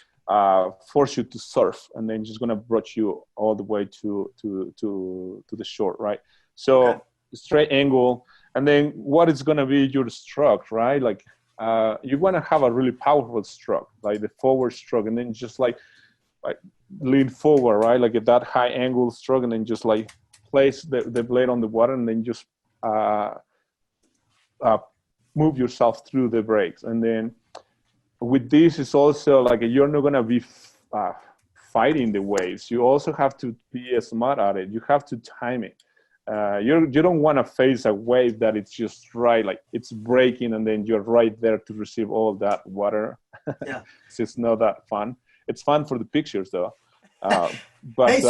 force you to surf, and then just gonna brought you all the way to the shore, right? So straight angle, and then what is gonna be your stroke, right? Like you want to have a really powerful stroke, like the forward stroke, and then just like lean forward, right? Like at that high angle stroke, and then just like place the blade on the water, and then just move yourself through the breaks. And then with this is also like you're not gonna be fighting the waves. You also have to be smart at it. You have to time it. You don't want to face a wave that it's just right, like it's breaking, and then you're right there to receive all that water. Yeah. It's just not that fun. It's fun for the pictures though. But Hey,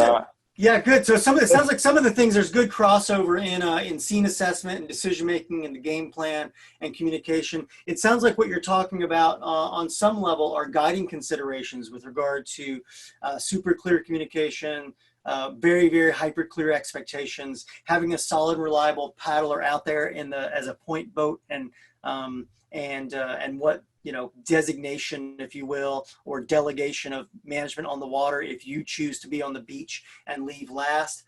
yeah, good. So it sounds like some of the things, there's good crossover in scene assessment and decision making and the game plan and communication. It sounds like what you're talking about on some level are guiding considerations with regard to super clear communication, very, very hyper clear expectations, having a solid, reliable paddler out there as a point boat, and what, designation, if you will, or delegation of management on the water if you choose to be on the beach and leave last.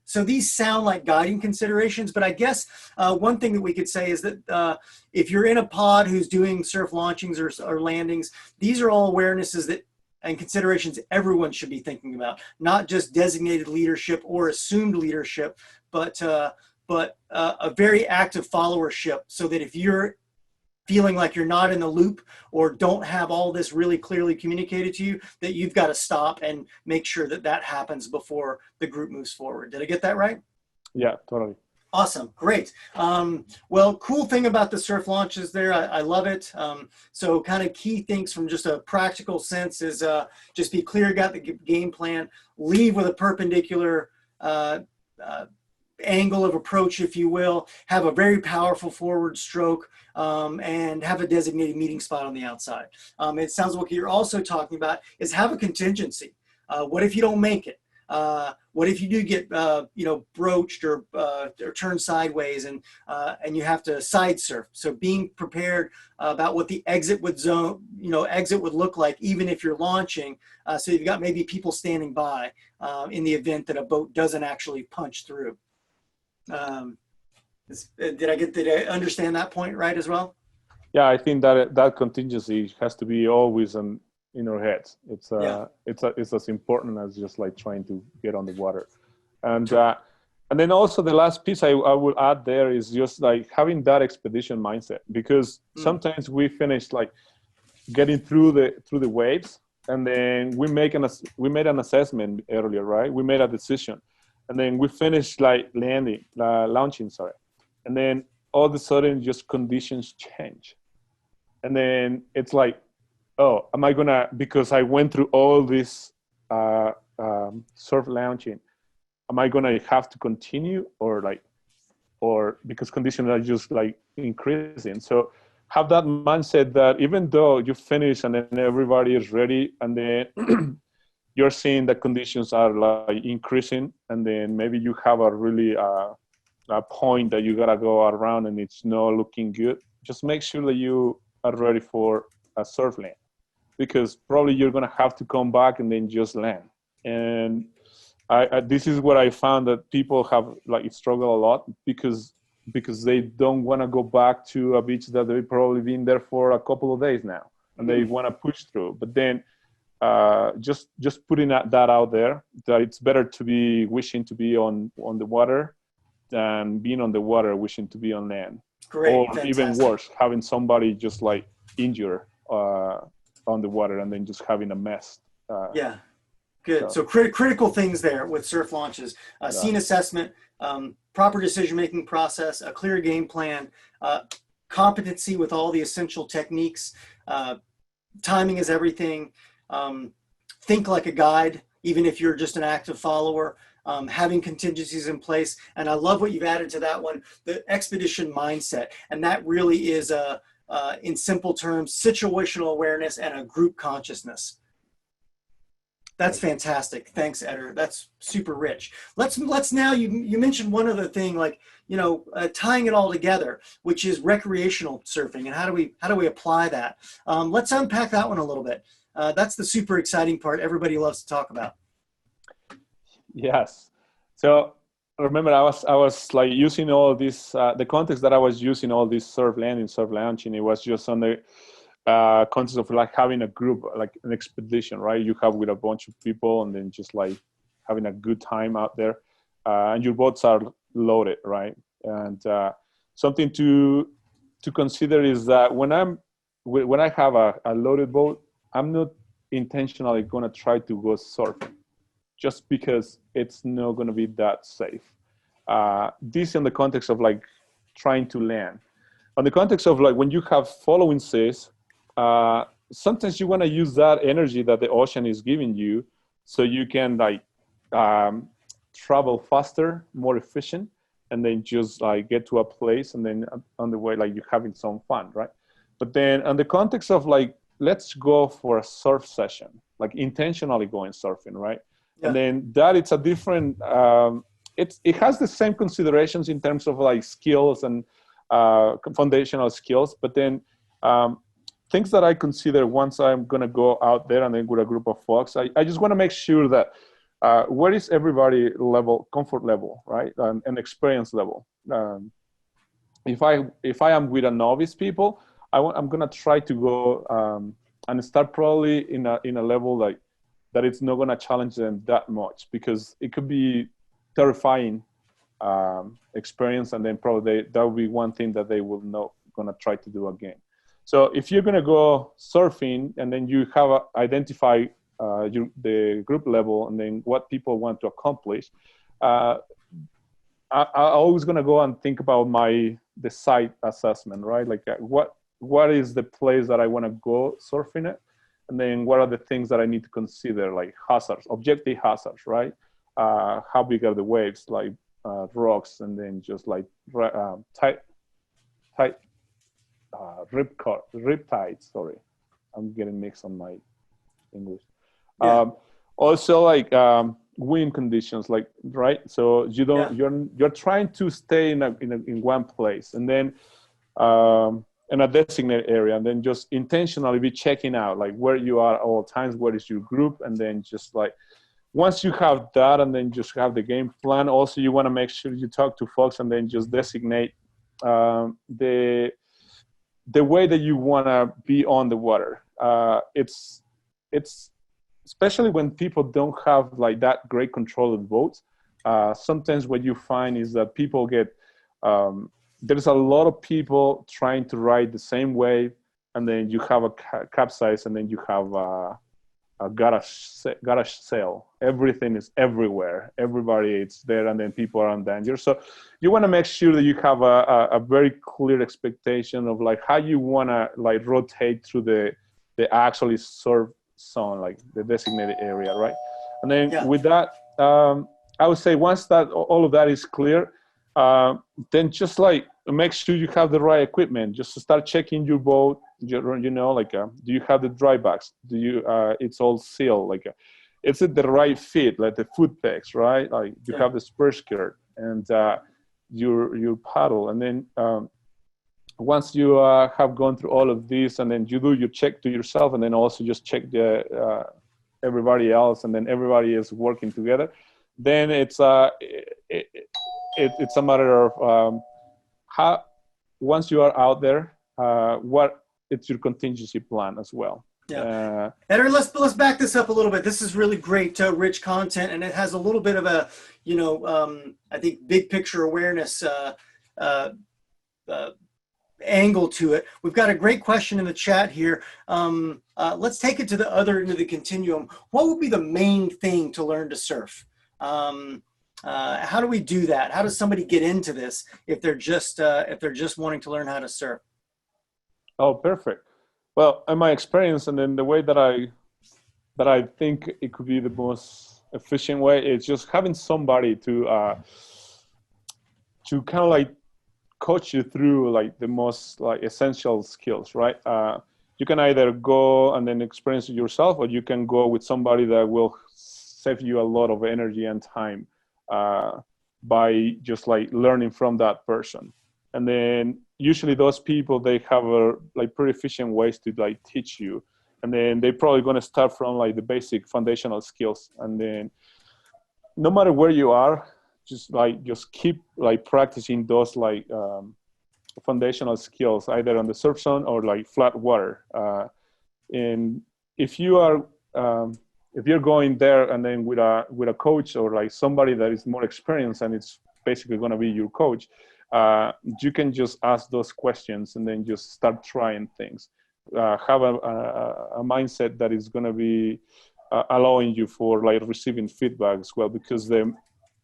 So these sound like guiding considerations, but I guess one thing that we could say is that if you're in a pod who's doing surf launchings or landings, these are all awarenesses and considerations everyone should be thinking about, not just designated leadership or assumed leadership, but a very active followership, so that if you're feeling like you're not in the loop or don't have all this really clearly communicated to you, that you've got to stop and make sure that happens before the group moves forward. Did I get that right? Yeah, totally. Awesome. Great. Well, cool thing about the surf launches there, I love it. So kind of key things from just a practical sense is just be clear, got the game plan, leave with a perpendicular angle of approach, if you will, have a very powerful forward stroke, and have a designated meeting spot on the outside. It sounds like what you're also talking about is have a contingency. What if you don't make it? What if you do get broached or turned sideways and you have to side surf? So being prepared about what the exit would look like, even if you're launching. So you've got maybe people standing by in the event that a boat doesn't actually punch through. Did I understand that point right as well? Yeah, I think that contingency has to be always in our heads. It's as important as just like trying to get on the water, and then also the last piece I would add there is just like having that expedition mindset, because sometimes we finish like getting through the waves, and then we made an assessment earlier, right? We made a decision, and then we finished like launching, and then all of a sudden just conditions change, and then it's like, oh, am I gonna, because I went through all this surf launching, am I gonna have to continue or because conditions are just like increasing? So have that mindset that even though you finish and then everybody is ready, and then you're seeing that conditions are like increasing, and then maybe you have a really a point that you gotta go around and it's not looking good, just make sure that you are ready for a surf land, because probably you're gonna have to come back and then just land. And this is what I found, that people have like struggled a lot because they don't want to go back to a beach that they've probably been there for a couple of days now, and they want to push through. But then just putting that out there, that it's better to be wishing to be on the water than being on the water wishing to be on land. Great, or fantastic. Even worse, having somebody just like injure on the water and then just having a mess. Yeah, good. So critical things there with surf launches: scene assessment, proper decision-making process, a clear game plan, competency with all the essential techniques. Timing is everything. Think like a guide, even if you're just an active follower. Having contingencies in place. And I love what you've added to that one, the expedition mindset. And that really is, in simple terms, situational awareness and a group consciousness. That's fantastic. Thanks, Eder. That's super rich. Let's now, you mentioned one other thing, like, tying it all together, which is recreational surfing, and how do we apply that? Let's unpack that one a little bit. That's the super exciting part everybody loves to talk about. Yes. So remember, I was like using all this, the context that I was using all this surf landing, surf launching, it was just on the context of like having a group, like an expedition, right? You have with a bunch of people and then just like having a good time out there, and your boats are loaded, right? And something to consider is that when I'm when I have a loaded boat, I'm not intentionally going to try to go surfing just because it's not going to be that safe. This in the context of like trying to land. On the context of like when you have following seas, sometimes you want to use that energy that the ocean is giving you so you can like travel faster, more efficient, and then just like get to a place and then on the way like you're having some fun, right? But then on the context of like, let's go for a surf session, like intentionally going surfing, right? Yeah. And then that it's a different, it has the same considerations in terms of like skills and foundational skills, but then things that I consider once I'm gonna go out there and then with a group of folks, I just wanna make sure that where is everybody level, comfort level, right? And experience level. If I am with a novice people, I'm gonna try to go and start probably in a level like that it's not gonna challenge them that much, because it could be terrifying experience, and then probably that will be one thing that they will not gonna try to do again. So if you're gonna go surfing and then you have identify the group level and then what people want to accomplish, I always gonna go and think about the site assessment, right? Like what is the place that I want to go surfing at, and then what are the things that I need to consider, like hazards, objective hazards, right? How big are the waves, like rocks, and then just like tight rip tides. Sorry, I'm getting mixed on my English. Yeah. Also, like wind conditions, like, right? So you don't, you're trying to stay in one place, and then in a designated area, and then just intentionally be checking out like where you are at all times, where is your group, and then just like once you have that, and then just have the game plan. Also, you want to make sure you talk to folks, and then just designate the way that you want to be on the water. It's especially when people don't have like that great control of the boats. Sometimes what you find is that people get there's a lot of people trying to ride the same wave, and then you have a capsize, and then you have a garage sale. Everything is everywhere. Everybody is there, and then people are in danger. So you want to make sure that you have a very clear expectation of like how you want to like rotate through the actually surf zone, like the designated area, right? And then with that, I would say once that all of that is clear, then just like make sure you have the right equipment. Just to start checking your boat. You know, like do you have the dry bags? Do you? It's all sealed. Like, is it the right fit? Like the foot pegs, right? Like you have the spur skirt and your paddle, and then once you have gone through all of this, and then you do your check to yourself, and then also just check the everybody else, and then everybody is working together. Then it's it's a matter of how once you are out there, what it's your contingency plan as well. Yeah. Eder, let's back this up a little bit. This is really great, rich content, and it has a little bit of a, you know, I think big picture awareness angle to it. We've got a great question in the chat here. Let's take it to the other end of the continuum. What would be the main thing to learn to surf? How do we do that? How does somebody get into this if they're just wanting to learn how to surf? Oh, perfect. Well, in my experience, and then the way that I think it could be the most efficient way is just having somebody to kind of like coach you through like the most like essential skills, right? You can either go and then experience it yourself, or you can go with somebody that will save you a lot of energy and time by just like learning from that person. And then usually those people, they have like pretty efficient ways to like teach you. And then they're probably going to start from like the basic foundational skills. And then no matter where you are, just keep like practicing those like foundational skills, either on the surf zone or like flat water. And if you are, if you're going there and then with a coach or like somebody that is more experienced and it's basically going to be your coach, you can just ask those questions and then just start trying things. have a mindset that is going to be allowing you for like receiving feedback as well, because the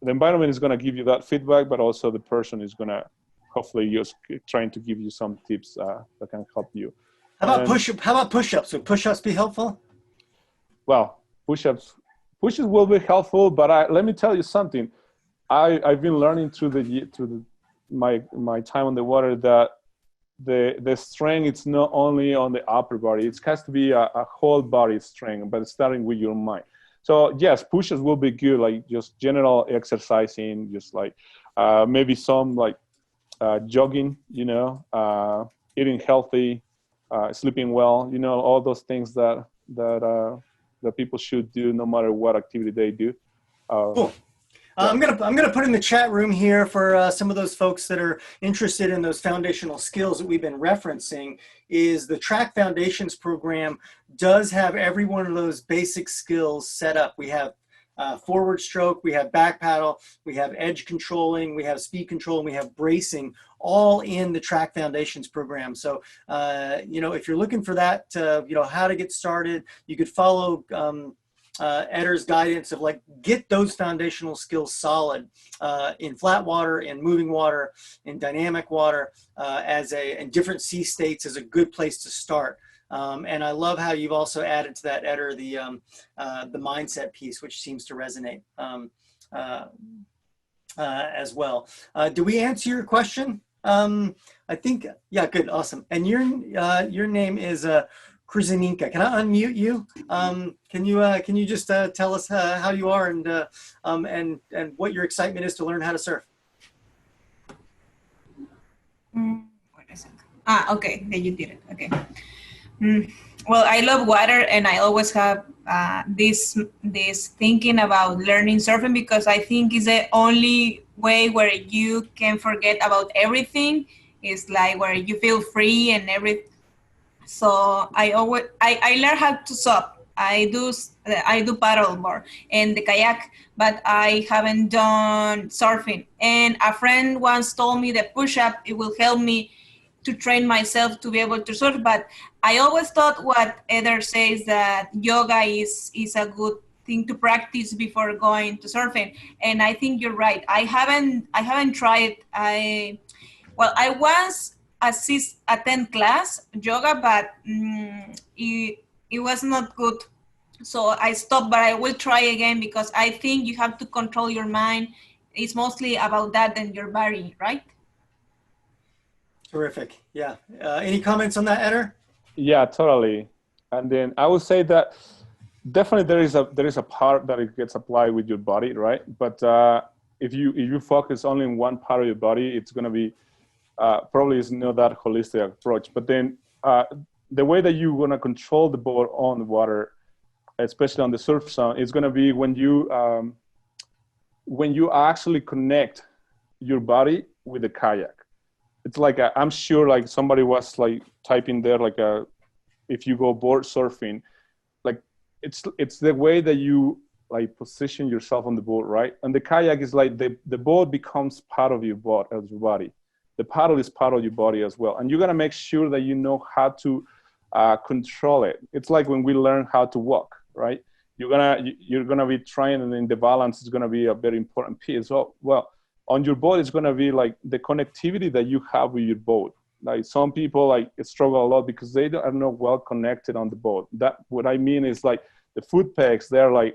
environment is going to give you that feedback, but also the person is going to hopefully just trying to give you some tips that can help you. How about push-ups? Would push-ups be helpful? Well, push-ups will be helpful, but let me tell you something. I've been learning through my time on the water that the strength, it's not only on the upper body. It has to be a whole body strength, but starting with your mind. So yes, push-ups will be good, like just general exercising, just like maybe some like jogging, eating healthy, sleeping well, all those things that people should do no matter what activity they do. Cool. I'm gonna put in the chat room here for some of those folks that are interested in those foundational skills that we've been referencing. Is the TRAK Foundations program does have every one of those basic skills set up. We have forward stroke, we have back paddle, we have edge controlling, we have speed control, and we have bracing, all in the TRAK Foundations program. So, if you're looking for that, how to get started, you could follow Eder's guidance of like, get those foundational skills solid in flat water, in moving water, in dynamic water, in different sea states is a good place to start. And I love how you've also added to that, Eder, the mindset piece, which seems to resonate as well. Do we answer your question? I think, yeah, good, awesome. And your name is Krizaninka. Can I unmute you? Can you just tell us how you are and what your excitement is to learn how to surf? Wait a second. Okay, yeah, you did it. Okay. Well, I love water, and I always have this thinking about learning surfing, because I think it's the only way where you can forget about everything. It's like where you feel free and everything. So I learn how to surf. I do paddleboard and the kayak, but I haven't done surfing. And a friend once told me that push-up, it will help me to train myself to be able to surf. But I always thought what Eder says, that yoga is a good thing to practice before going to surfing. And I think you're right. I haven't tried. I once attend class yoga, but it was not good. So I stopped, but I will try again, because I think you have to control your mind. It's mostly about that than your body, right? Terrific. Yeah. Any comments on that, Eder? Yeah, totally. And then I would say that definitely there is a part that it gets applied with your body, right? But if you focus only on one part of your body, it's going to be probably is not that holistic approach. But then the way that you're going to control the boat on the water, especially on the surf zone, is going to be when you actually connect your body with the kayak. It's like I'm sure like somebody was like typing there, like if you go board surfing, like it's the way that you like position yourself on the boat, right? And the kayak is like the boat becomes part of your body. The paddle is part of your body as well, and you're gonna make sure that you know how to control it. It's like when we learn how to walk, right? You're gonna be trying, and then the balance is gonna be a very important piece. Well, on your boat, it's gonna be like the connectivity that you have with your boat. Like some people like struggle a lot because they are not well connected on the boat. That what I mean is like the foot pegs, they're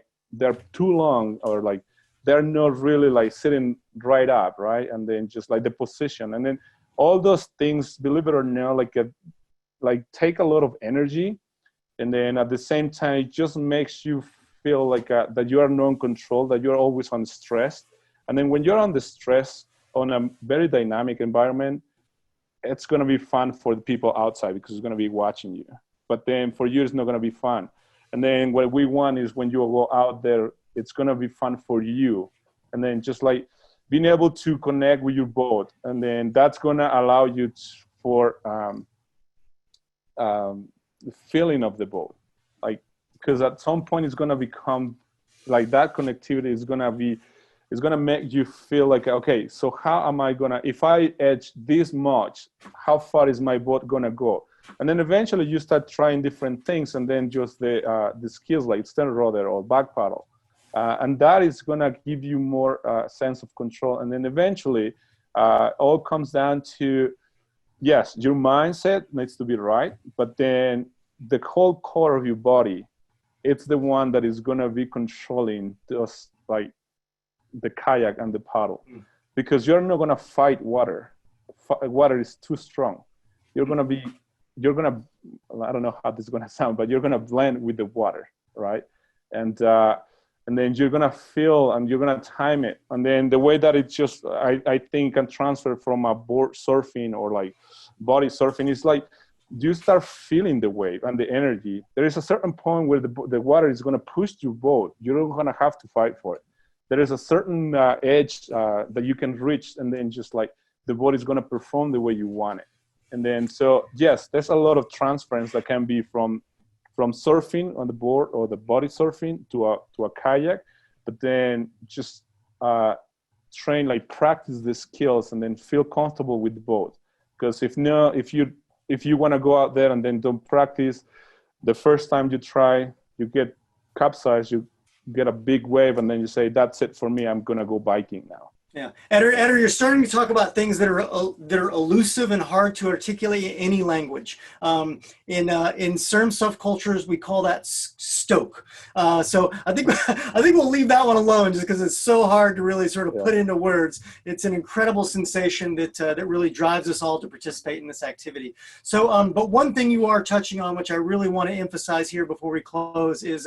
too long, or like they're not really like sitting right up, right? And then just like the position, and then all those things, believe it or not, like take a lot of energy, and then at the same time, it just makes you feel like that you are not in control, that you're always on stress. And then when you're on the stress on a very dynamic environment, it's going to be fun for the people outside because it's going to be watching you. But then for you, it's not going to be fun. And then what we want is when you go out there, it's going to be fun for you. And then just like being able to connect with your boat. And then that's going to allow you for the feeling of the boat. Like, because at some point it's going to become like that connectivity is going to be, it's going to make you feel like, okay, so how am I going to, if I edge this much, how far is my boat going to go? And then eventually you start trying different things, and then just the skills like stand rudder or back paddle. And that is gonna give you more sense of control. And then eventually all comes down to, yes, your mindset needs to be right, but then the whole core of your body, it's the one that is gonna be controlling just like the kayak and the paddle, because you're not gonna fight water. Water is too strong. You're gonna, I don't know how this is gonna sound, but you're gonna blend with the water, right? And then you're gonna feel and you're gonna time it. And then the way that it just, I think can transfer from a board surfing or like body surfing is like, you start feeling the wave and the energy. There is a certain point where the water is gonna push your boat. You're not gonna have to fight for it. There is a certain edge that you can reach, and then just like the boat is gonna perform the way you want it. And then, so yes, there's a lot of transference that can be from surfing on the board or the body surfing to a kayak, but then just train, like practice the skills and then feel comfortable with the boat. Because if you want to go out there and then don't practice, the first time you try, you get capsized, you get a big wave, and then you say, that's it for me, I'm gonna go biking now. Yeah, Eder, you're starting to talk about things that are elusive and hard to articulate in any language. In certain subcultures, we call that stoke. So I think we'll leave that one alone, just because it's so hard to really sort of put into words. It's an incredible sensation that really drives us all to participate in this activity. So, but one thing you are touching on, which I really want to emphasize here before we close, is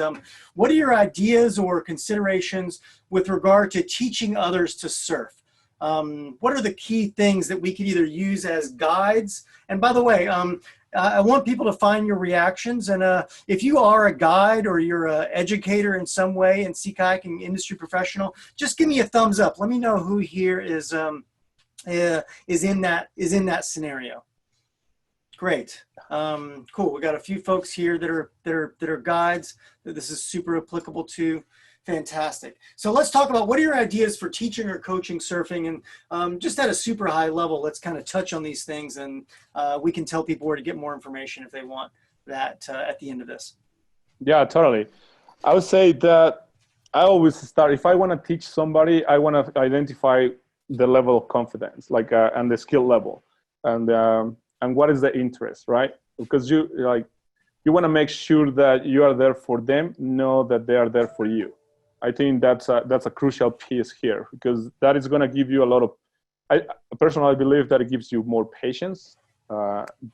what are your ideas or considerations with regard to teaching others to surf? What are the key things that we could either use as guides? And by the way, I want people to find your reactions. And if you are a guide or you're an educator in some way and sea kayaking industry professional, just give me a thumbs up. Let me know who here is in that scenario. Great. Cool. We got a few folks here that are guides that this is super applicable to. Fantastic. So let's talk about, what are your ideas for teaching or coaching surfing? And just at a super high level, let's kind of touch on these things, and we can tell people where to get more information if they want that at the end of this. Yeah, totally. I would say that I always start, if I want to teach somebody, I want to identify the level of confidence, like, and the skill level, and what is the interest, right? Because you want to make sure that you are there for them, know that they are there for you. I think that's a crucial piece here, because that is going to give you a lot of, I personally believe that it gives you more patience,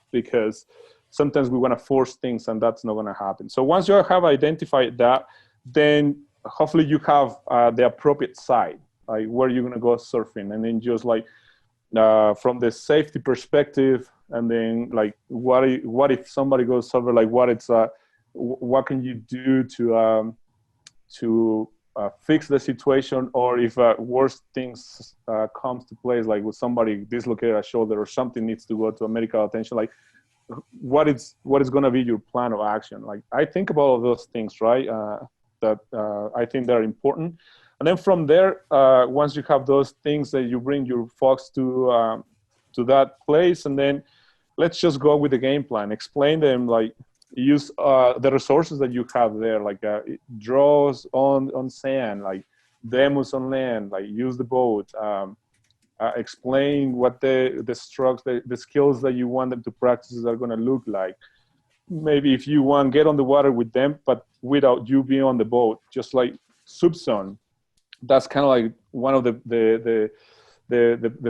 because sometimes we want to force things and that's not going to happen. So once you have identified that, then hopefully you have the appropriate side, like where you're going to go surfing, and then just like from the safety perspective, and then like what if somebody goes surfing, like what can you do to fix the situation, or if worse things comes to place, like with somebody dislocated a shoulder or something needs to go to a medical attention, like what is going to be your plan of action? Like I think about all those things, right? That I think they're important. And then from there, once you have those things, that you bring your folks to that place, and then let's just go with the game plan. Explain them, like use the resources that you have there, like draws on sand, like demos on land, like use the boat. Explain what the strokes, the skills that you want them to practice are going to look like. Maybe if you want, get on the water with them, but without you being on the boat, just like subzone. That's kind of like one of the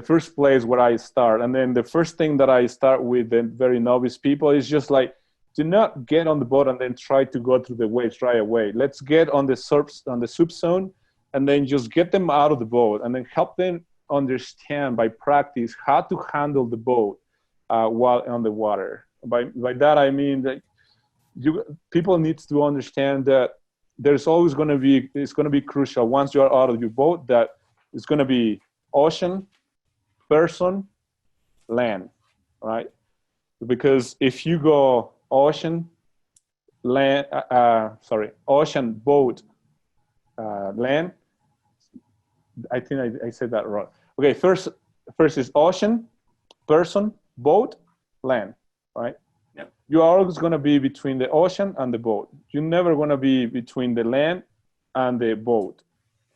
first place where I start. And then the first thing that I start with the very novice people is just like, do not get on the boat and then try to go through the waves right away. Let's get on the subzone, and then just get them out of the boat, and then help them understand by practice how to handle the boat while on the water. By that I mean that people need to understand that there's always going to be, it's going to be crucial once you are out of your boat, that it's going to be ocean, person, land, right? Because if you go ocean, land, ocean, boat, land, I think I said that wrong. Okay, first is ocean, person, boat, land, right? Yep. You are always going to be between the ocean and the boat. You're never going to be between the land and the boat,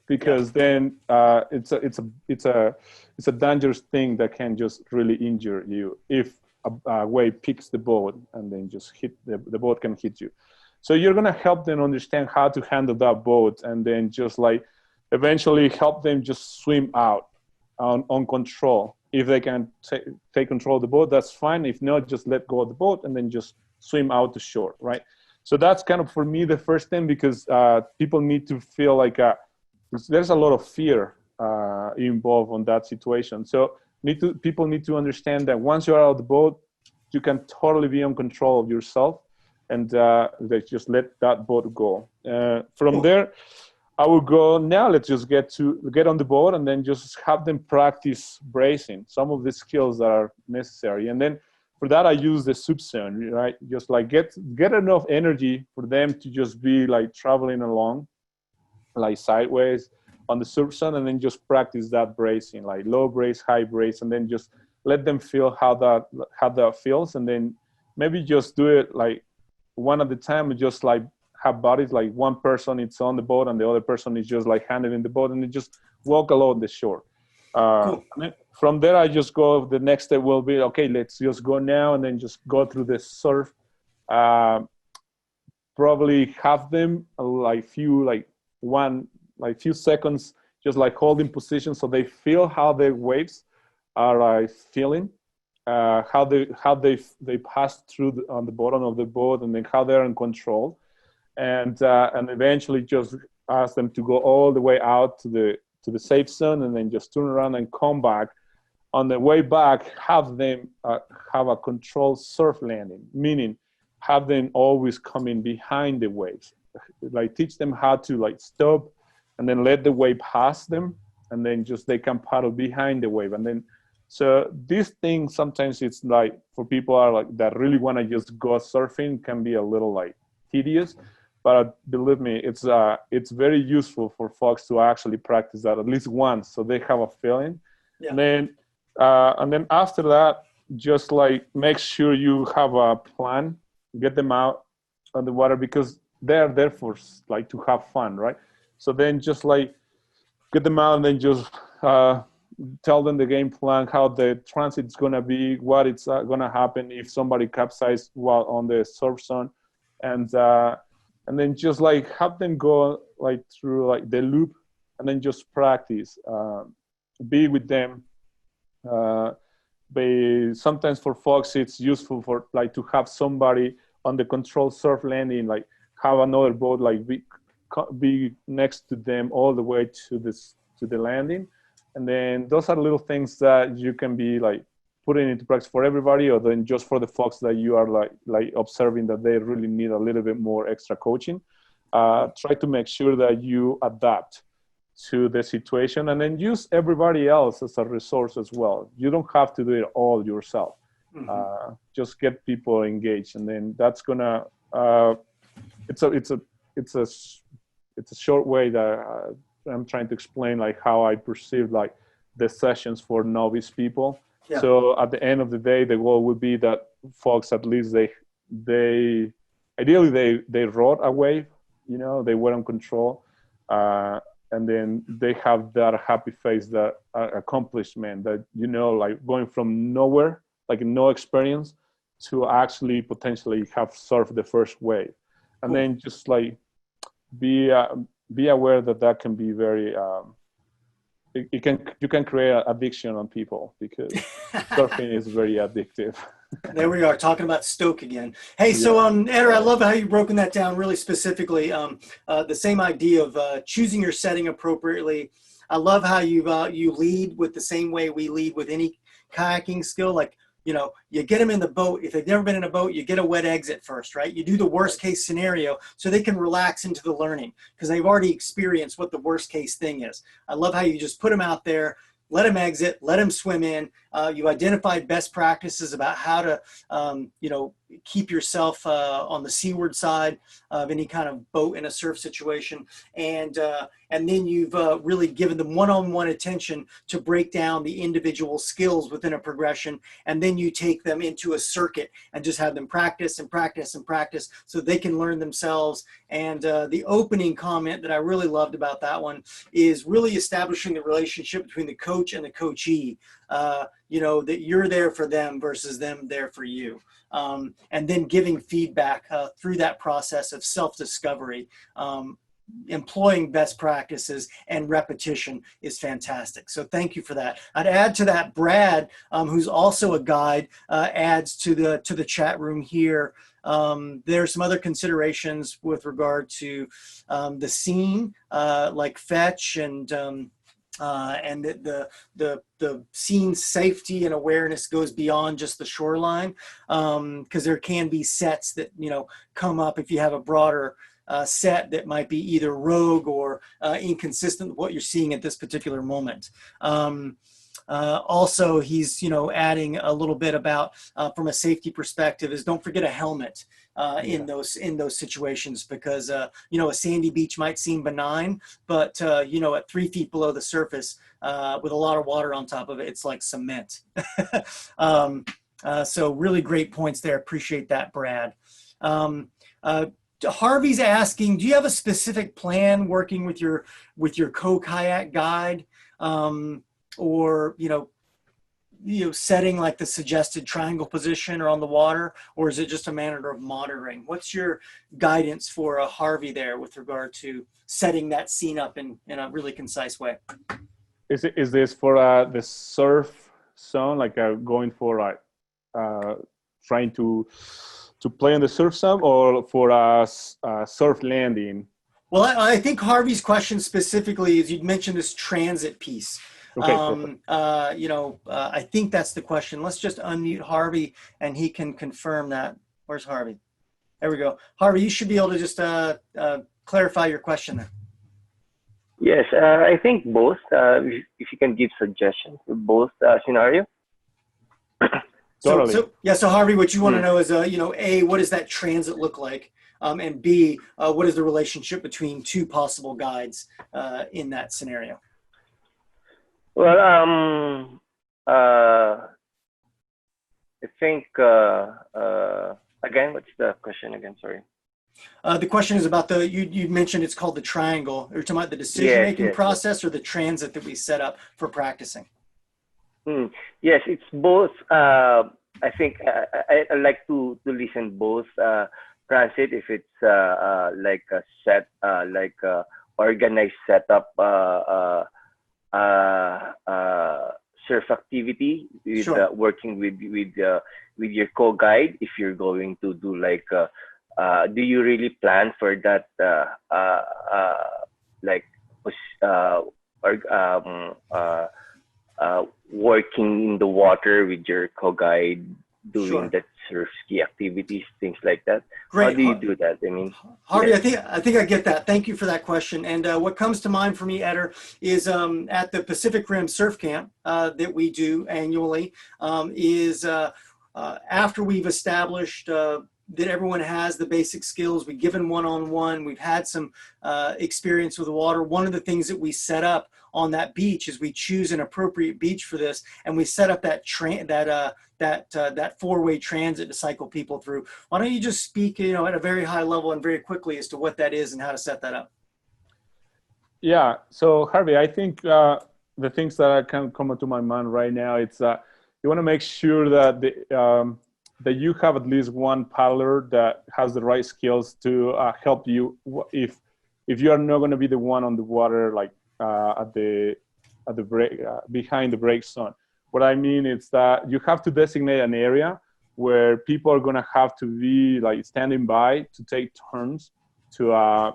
because then it's a dangerous thing that can just really injure you if a wave picks the boat and then just hit the boat can hit you. So you're going to help them understand how to handle that boat, and then just like eventually help them just swim out on control. If they can take control of the boat, that's fine. If not, just let go of the boat and then just swim out to shore, right? So that's kind of, for me, the first thing, because people need to feel like there's a lot of fear involved on that situation. So people need to understand that once you're out of the boat, you can totally be in control of yourself, and they just let that boat go. From there, I would go, now let's just get on the boat and then just have them practice bracing, some of the skills that are necessary. And then for that, I use the SUP zone, right? Just like get enough energy for them to just be like traveling along, like sideways on the SUP zone, and then just practice that bracing, like low brace, high brace, and then just let them feel how that feels. And then maybe just do it like one at a time, and just like have bodies, like one person is on the boat and the other person is just like handling the boat, and they just walk along the shore. Cool. From there, I just go, the next step will be, okay, let's just go now, and then just go through the surf. Probably have them few seconds, just like holding position, so they feel how the waves are feeling, how they pass through on the bottom of the boat, and then how they're in control. And eventually just ask them to go all the way out to the safe zone, and then just turn around and come back. On the way back, have them have a controlled surf landing, meaning have them always coming behind the waves. Like teach them how to like stop and then let the wave pass them, and then just they can paddle behind the wave. And then so this thing, sometimes it's like for people are like that really want to just go surfing, can be a little like tedious. But believe me, it's very useful for folks to actually practice that at least once, so they have a feeling. Yeah. And then after that, just like make sure you have a plan, get them out on the water, because they're there for like to have fun, right? So then just like get them out, and then just tell them the game plan, how the transit is gonna be, what it's gonna happen if somebody capsized while on the surf zone, and then just like have them go like through like the loop, and then just practice, be with them. Sometimes for folks, it's useful for like to have somebody on the controlled surf landing, like have another boat like be next to them all the way to the landing. And then those are little things that you can be like putting into practice for everybody, or then just for the folks that you are like observing that they really need a little bit more extra coaching. Try to make sure that you adapt to the situation, and then use everybody else as a resource as well. You don't have to do it all yourself. Mm-hmm. Just get people engaged, and then that's gonna. It's a short way that I'm trying to explain like how I perceive like the sessions for novice people. Yeah. So at the end of the day, the goal would be that folks, at least they ideally they rode a wave, you know, they were in control, and then they have that happy face, that accomplishment, that, you know, like going from nowhere, like no experience, to actually potentially have surfed the first wave. And then just like be aware that can be very you can create addiction on people, because surfing is very addictive. There we are, talking about stoke again. Hey, yeah. So Eder, I love how you've broken that down really specifically. The same idea of choosing your setting appropriately. I love how you lead with the same way we lead with any kayaking skill. Like, you know, you get them in the boat. If they've never been in a boat, you get a wet exit first, right? You do the worst case scenario so they can relax into the learning, because they've already experienced what the worst case thing is. I love how you just put them out there, let them exit, let them swim in. You identified best practices about how to, you know, keep yourself on the seaward side of any kind of boat in a surf situation. And then you've really given them one-on-one attention to break down the individual skills within a progression. And then you take them into a circuit and just have them practice and practice and practice so they can learn themselves. And the opening comment that I really loved about that one is really establishing the relationship between the coach and the coachee. You know, that you're there for them versus them there for you. And then giving feedback through that process of self-discovery. Employing best practices and repetition is fantastic. So thank you for that. I'd add to that, Brad, who's also a guide, adds to the chat room here. There's some other considerations with regard to the scene, like fetch and the scene safety and awareness goes beyond just the shoreline, because there can be sets that, you know, come up if you have a broader set that might be either rogue or inconsistent with what you're seeing at this particular moment. Also, he's, you know, adding a little bit about from a safety perspective is don't forget a helmet in those situations, because you know, a sandy beach might seem benign, but you know, at 3 feet below the surface with a lot of water on top of it, it's like cement. So really great points there. Appreciate that, Brad. Harvey's asking, do you have a specific plan working with your co-kayak guide, or you know, setting like the suggested triangle position or on the water, or is it just a matter of monitoring? What's your guidance for Harvey there with regard to setting that scene up in a really concise way? Is this for the surf zone, like going for like trying to play on the surf zone, or for a surf landing? Well, I think Harvey's question specifically is, you'd mentioned this transit piece. Okay, you know, I think that's the question. Let's just unmute Harvey and he can confirm that. Where's Harvey? There we go. Harvey, you should be able to just clarify your question there. Yes, I think both. If you can give suggestions for both scenario. Totally. So Harvey, what you want to know is, you know, A, what does that transit look like? And B, what is the relationship between two possible guides in that scenario? Well, I think, again, what's the question again? Sorry. The question is about you mentioned it's called the triangle. You're talking about the decision-making process or the transit that we set up for practicing? Yes, it's both. I think I like to listen both transit, if it's like a set, like a organized setup surf activity with Sure. working with your co-guide. If you're going to do like do you really plan for that like working in the water with your co-guide, doing Sure. that surf ski activities, things like that? Great. How do you do that? I mean, Harvey, yeah. I think I get that. Thank you for that question. And what comes to mind for me, Eder, is at the Pacific Rim Surf Camp that we do annually, is after we've established that everyone has the basic skills, we've given one-on-one, we've had some experience with the water. One of the things that we set up on that beach is we choose an appropriate beach for this, and we set up that that four-way transit to cycle people through. Why don't you just speak, you know, at a very high level and very quickly as to what that is and how to set that up? Yeah. So Harvey, I think the things that can come into my mind right now, it's you want to make sure that that you have at least one paddler that has the right skills to help you if you are not going to be the one on the water, like at the break behind the break zone. What I mean is that you have to designate an area where people are going to have to be like standing by to take turns to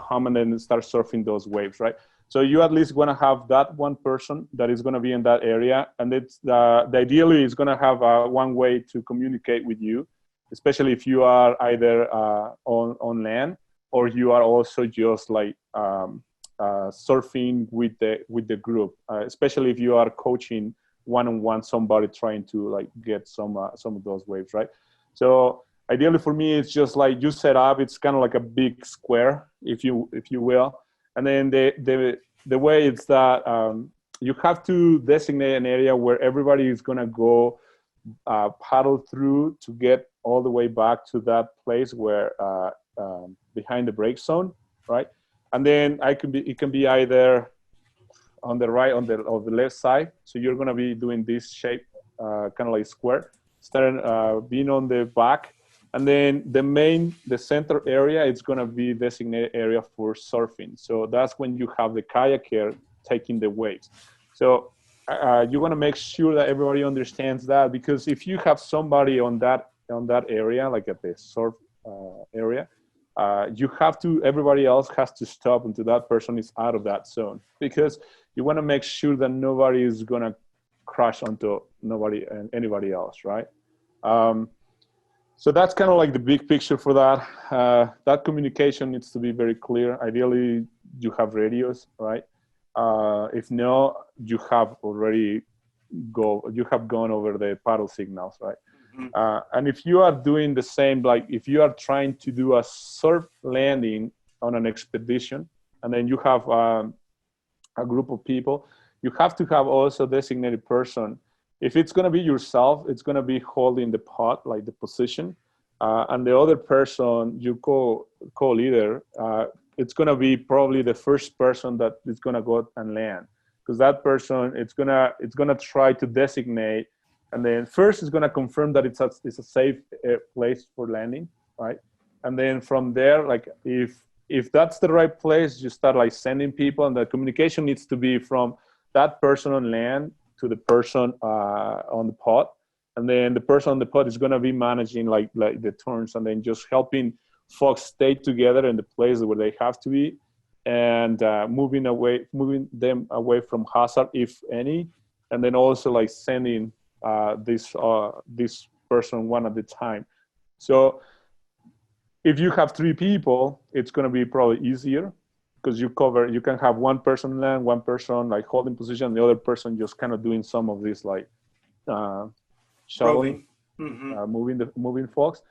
come and then start surfing those waves, right? So you at least want to have that one person that is going to be in that area, and it's the ideally is going to have one way to communicate with you, especially if you are either on land or you are also just like surfing with the group, especially if you are coaching one-on-one somebody trying to like get some of those waves, right? So ideally for me, it's just like you set up. It's kind of like a big square, if you will. And then the way it's that you have to designate an area where everybody is gonna go paddle through to get all the way back to that place where behind the break zone, right? And then it can be either on the right, on the left side. So you're gonna be doing this shape, kind of like square, starting being on the back, and then the center area, it's gonna be designated area for surfing. So that's when you have the kayaker taking the waves. So you want to make sure that everybody understands that, because if you have somebody on that area, like at the surf area, everybody else has to stop until that person is out of that zone, because you want to make sure that nobody is going to crash onto anybody else, right? So that's kind of like the big picture for that. That communication needs to be very clear. Ideally, you have radios, right? If no, you have gone over the paddle signals, right? Mm-hmm. And if you are doing the same, like if you are trying to do a surf landing on an expedition, and then you have a group of people, you have to have also a designated person. If it's going to be yourself, it's going to be holding the pod, like the position, and the other person, you co-leader, it's going to be probably the first person that is going to go and land, because that person, it's going to try to designate, and then first it's going to confirm that it's a safe place for landing, right? And then from there, like if that's the right place, you start like sending people, and the communication needs to be from that person on land to the person on the pod, and then the person on the pod is going to be managing like the turns, and then just helping folks stay together in the place where they have to be, and moving them away from hazard, if any, and then also like sending this person one at a time. So if you have 3 people, it's going to be probably easier, because you can have one person land, one person like holding position, the other person just kind of doing some of this like shuttling, moving folks.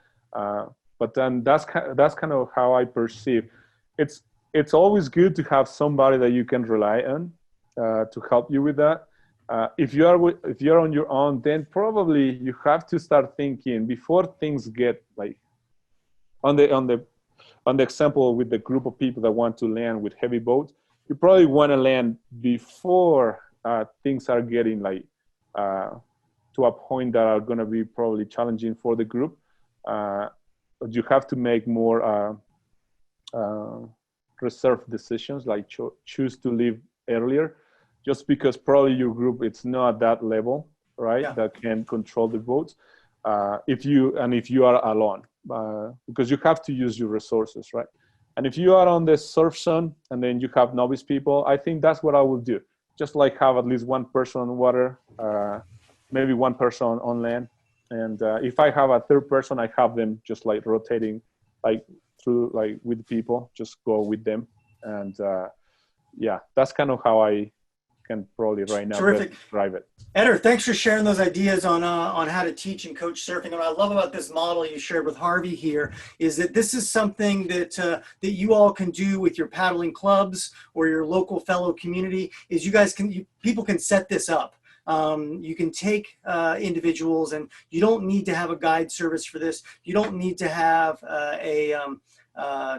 But then that's kind of how I perceive. It's always good to have somebody that you can rely on to help you with that. If you're on your own, then probably you have to start thinking before things get like on the example with the group of people that want to land with heavy boats. You probably want to land before things are getting like to a point that are going to be probably challenging for the group. But you have to make more reserved decisions, like choose to leave earlier, just because probably your group, it's not at that level, right? Yeah. That can control the boats. If you are alone, because you have to use your resources, right? And if you are on the surf zone and then you have novice people, I think that's what I will do. Just like have at least one person on water, maybe one person on land. And if I have a third person, I have them just like rotating like through like with people, just go with them. And yeah, that's kind of how I can probably right now describe it. Eder, thanks for sharing those ideas on how to teach and coach surfing. And what I love about this model you shared with Harvey here is that this is something that that you all can do with your paddling clubs or your local fellow community. Is people can set this up. You can take individuals, and you don't need to have a guide service for this. You don't need to have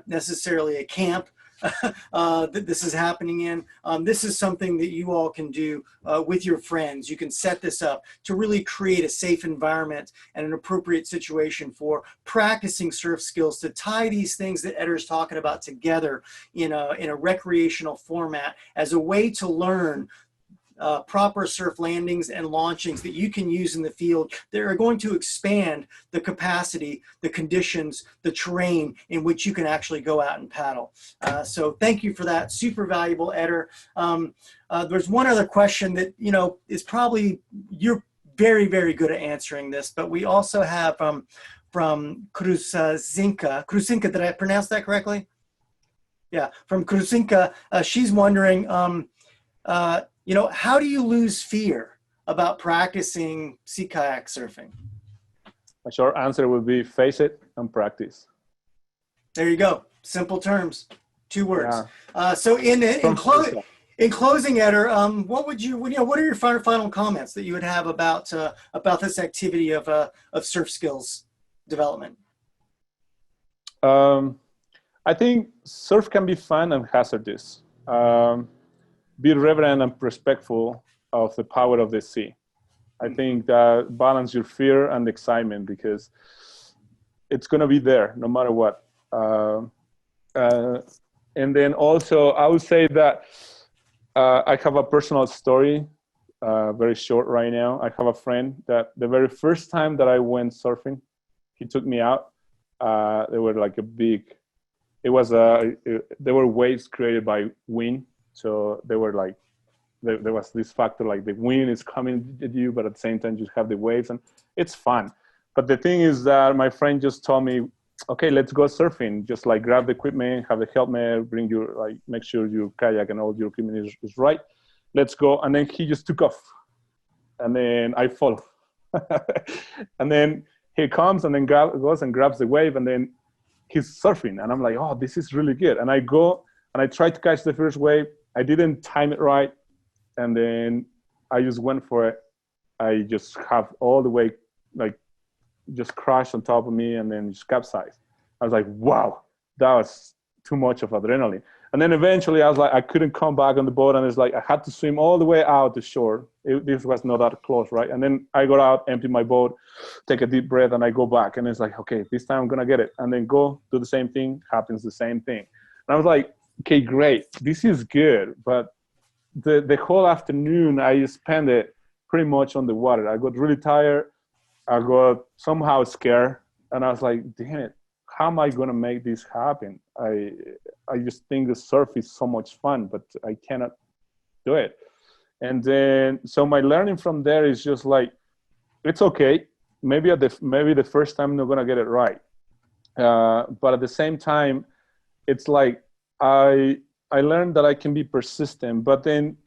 necessarily a camp that this is happening in. This is something that you all can do with your friends. You can set this up to really create a safe environment and an appropriate situation for practicing surf skills, to tie these things that Eder's talking about together in a recreational format as a way to learn proper surf landings and launchings that you can use in the field that are going to expand the capacity, the conditions, the terrain in which you can actually go out and paddle. So thank you for that. Super valuable, Eder. There's one other question that, is probably, you're very, very good at answering this, but we also have from Krusinka. Krusinka, did I pronounce that correctly? Yeah, from Krusinka. She's wondering, how do you lose fear about practicing sea kayak surfing? A short answer would be face it and practice. There you go. Simple terms, 2 words. Yeah. So in closing, Eder, what are your final comments that you would have about this activity of surf skills development? I think surf can be fun and hazardous. Be reverent and respectful of the power of the sea. I think that balance your fear and excitement, because it's going to be there no matter what. And then also, I would say that I have a personal story, very short right now. I have a friend that the very first time that I went surfing, he took me out. They were like there were waves created by wind. So they were like, there was this factor, like the wind is coming at you, but at the same time you have the waves, and it's fun. But the thing is that my friend just told me, okay, let's go surfing. Just like grab the equipment, have the helmet, bring your, like, make sure your kayak and all your equipment is right. Let's go. And then he just took off. And then I follow. And then he comes and then goes and grabs the wave, and then he's surfing. And I'm like, oh, this is really good. And I go and I try to catch the first wave. I didn't time it right. And then I just went for it. I just have all the way, like, just crashed on top of me and then just capsized. I was like, wow, that was too much of adrenaline. And then eventually I was like, I couldn't come back on the boat, and it's like I had to swim all the way out to shore. This was not that close, right? And then I got out, empty my boat, take a deep breath, and I go back. And it's like, okay, this time I'm gonna get it. And then go do the same thing, happens the same thing. And I was like, okay, great, this is good. But the whole afternoon I spent it pretty much on the water. I got really tired. I got somehow scared, and I was like, damn it, how am I going to make this happen? I just think the surf is so much fun, but I cannot do it. And then, so my learning from there is just like, it's okay. Maybe the first time I'm not going to get it right. But at the same time, it's like, I learned that I can be persistent, but then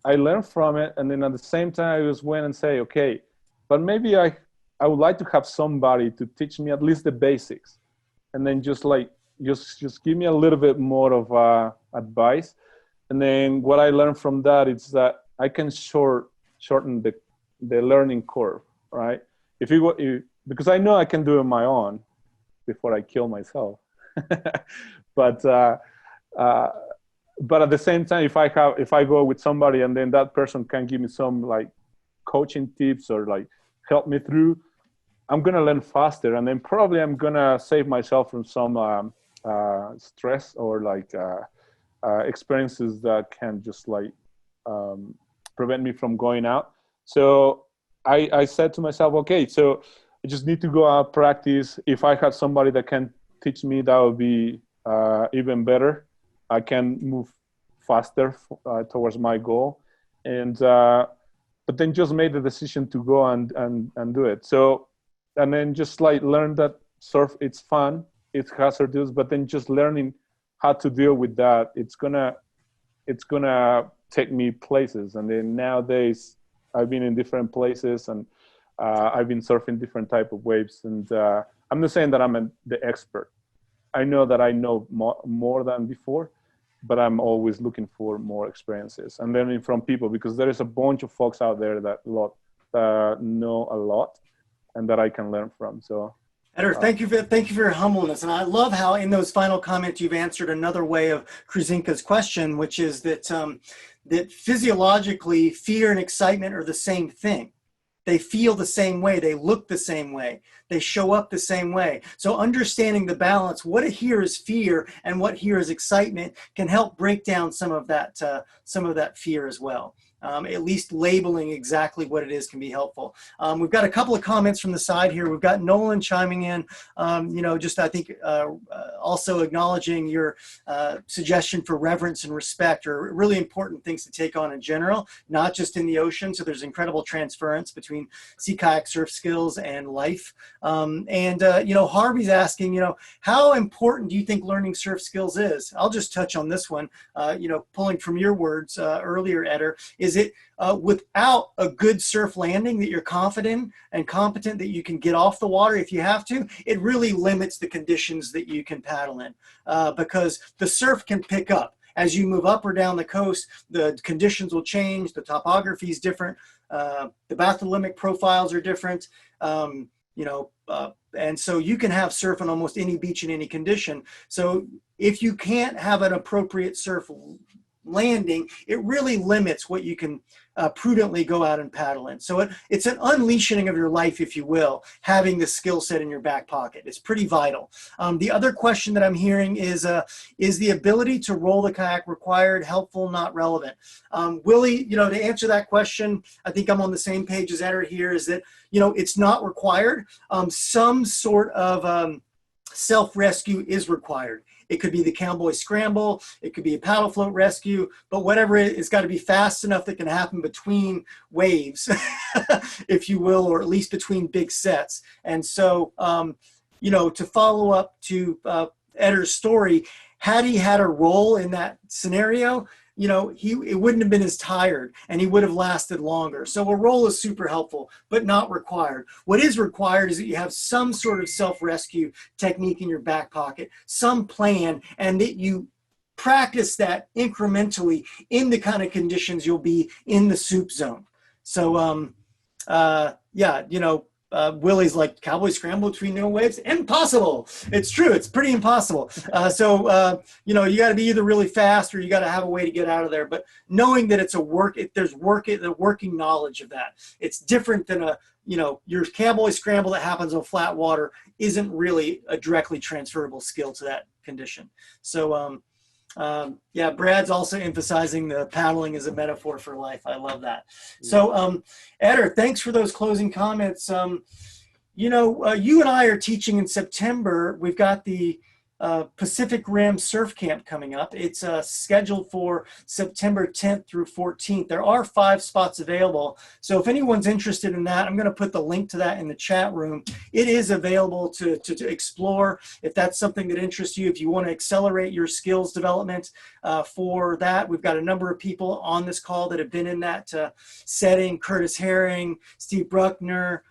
I learned from it. And then at the same time, I just went and say, okay, but maybe I would like to have somebody to teach me at least the basics, and then just give me a little bit more of advice. And then what I learned from that is that I can shorten the learning curve, right? Because I know I can do it on my own before I kill myself. But at the same time, if I go with somebody and then that person can give me some like coaching tips or like help me through, I'm gonna learn faster, and then probably I'm gonna save myself from some stress or like experiences that can just like prevent me from going out. So I said to myself, okay, so I just need to go out, practice. If I had somebody that can teach me, that would be even better. I can move faster towards my goal. And but then just made the decision to go and do it. So, and then just like learn that surf, it's fun, it's hazardous, but then just learning how to deal with that, it's gonna take me places. And then nowadays I've been in different places, and I've been surfing different type of waves. And I'm not saying that I'm the expert. I know that I know more than before, but I'm always looking for more experiences and learning from people, because there is a bunch of folks out there that know a lot and that I can learn from. So, Eder, thank you for your humbleness. And I love how in those final comments you've answered another way of Krasinka's question, which is that that physiologically fear and excitement are the same thing. They feel the same way. They look the same way. They show up the same way. So understanding the balance, what here is fear and what here is excitement, can help break down some of that fear as well. At least labeling exactly what it is can be helpful. We've got a couple of comments from the side here. We've got Nolan chiming in, just I think also acknowledging your suggestion for reverence and respect are really important things to take on in general, not just in the ocean. So there's incredible transference between between sea kayak surf skills and life. Harvey's asking, how important do you think learning surf skills is? I'll just touch on this one, pulling from your words earlier, Eder. Is it without a good surf landing that you're confident and competent that you can get off the water if you have to, it really limits the conditions that you can paddle in because the surf can pick up. As you move up or down the coast, the conditions will change, the topography is different, the bathylymic profiles are different, and so you can have surf on almost any beach in any condition. So if you can't have an appropriate surf landing, it really limits what you can prudently go out and paddle in. So it's an unleashing of your life, if you will, having the skill set in your back pocket. It's pretty vital. The other question that I'm hearing is the ability to roll the kayak required, helpful, not relevant? Willie, to answer that question, I think I'm on the same page as Eder here, is that, it's not required. Some sort of self-rescue is required. It could be the cowboy scramble, it could be a paddle float rescue, but whatever it's got to be fast enough that can happen between waves, if you will, or at least between big sets. And so, to follow up to Eder's story, had he had a role in that scenario, it wouldn't have been as tired and he would have lasted longer. So a roll is super helpful, but not required. What is required is that you have some sort of self-rescue technique in your back pocket, some plan, and that you practice that incrementally in the kind of conditions you'll be in the soup zone. So, Willie's like, cowboy scramble between no waves? Impossible. It's true. It's pretty impossible. You got to be either really fast or you got to have a way to get out of there. But knowing that it's the working knowledge of that. It's different than your cowboy scramble that happens on flat water isn't really a directly transferable skill to that condition. So, Brad's also emphasizing the paddling as a metaphor for life. I love that. So, Eder, thanks for those closing comments. You and I are teaching in September. We've got the Pacific Rim Surf Camp coming up. It's scheduled for September 10th through 14th. There are 5 spots available. So if anyone's interested in that, I'm going to put the link to that in the chat room. It is available to explore if that's something that interests you. If you want to accelerate your skills development for that, we've got a number of people on this call that have been in that setting. Curtis Herring, Steve Bruckner,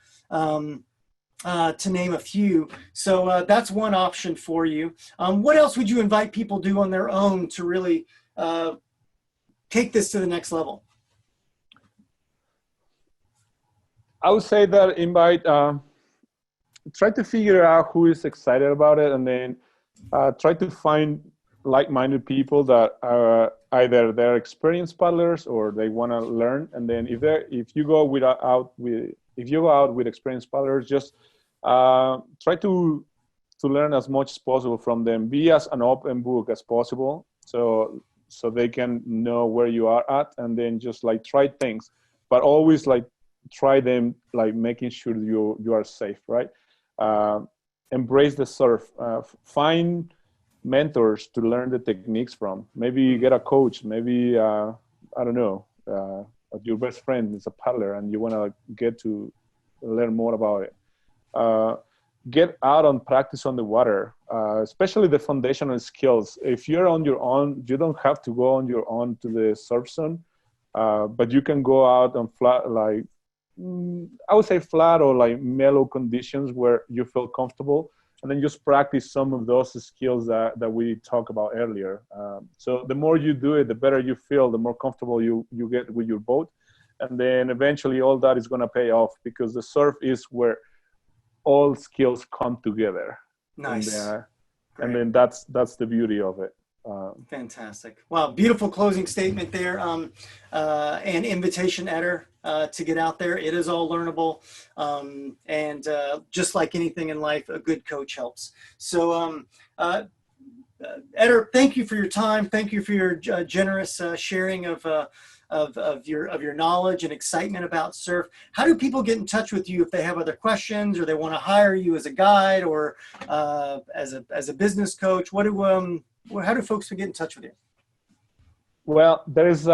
to name a few. So that's one option for you. What else would you invite people to do on their own to really take this to the next level? I would say that try to figure out who is excited about it, and then try to find like-minded people that are either they're experienced paddlers or they want to learn. And then if you go out with experienced paddlers, just try to learn as much as possible from them. Be as an open book as possible, so they can know where you are at, and then just try things, but always try them, making sure you are safe, right? Embrace the surf. Find mentors to learn the techniques from. Maybe get a coach. Maybe I don't know. Your best friend is a paddler, and you want to get to learn more about it. Get out and practice on the water, especially the foundational skills. If you're on your own, you don't have to go on your own to the surf zone, but you can go out on flat, I would say flat or mellow conditions where you feel comfortable, and then just practice some of those skills that we talked about earlier. So the more you do it, the better you feel, the more comfortable you get with your boat, and then eventually all that is going to pay off, because the surf is where all skills come together. Nice. And then that's the beauty of it. Fantastic. Wow, beautiful closing statement there. And invitation, Eder, to get out there. It is all learnable. And just like anything in life, a good coach helps. So Eder, thank you for your time. Thank you for your generous sharing of your knowledge and excitement about surf. How do people get in touch with you if they have other questions, or they want to hire you as a guide or as a business coach? How do folks get in touch with you? Well, there is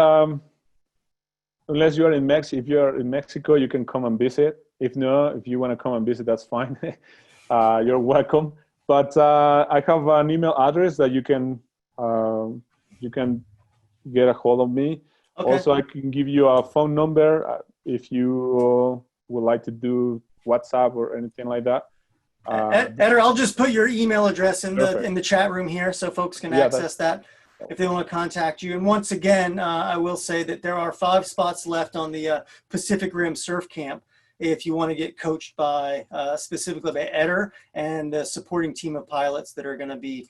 unless you are in Mexico. If you are in Mexico, you can come and visit. If no, if you want to come and visit, that's fine. You're welcome. But I have an email address that you can get a hold of me. Okay. Also, I can give you a phone number if you would like to do WhatsApp or anything like that. Eder, I'll just put your email address in Perfect. the chat room here so folks can access that if they want to contact you. And once again, I will say that there are 5 spots left on the Pacific Rim Surf Camp if you want to get coached by specifically by Eder and the supporting team of pilots that are going to be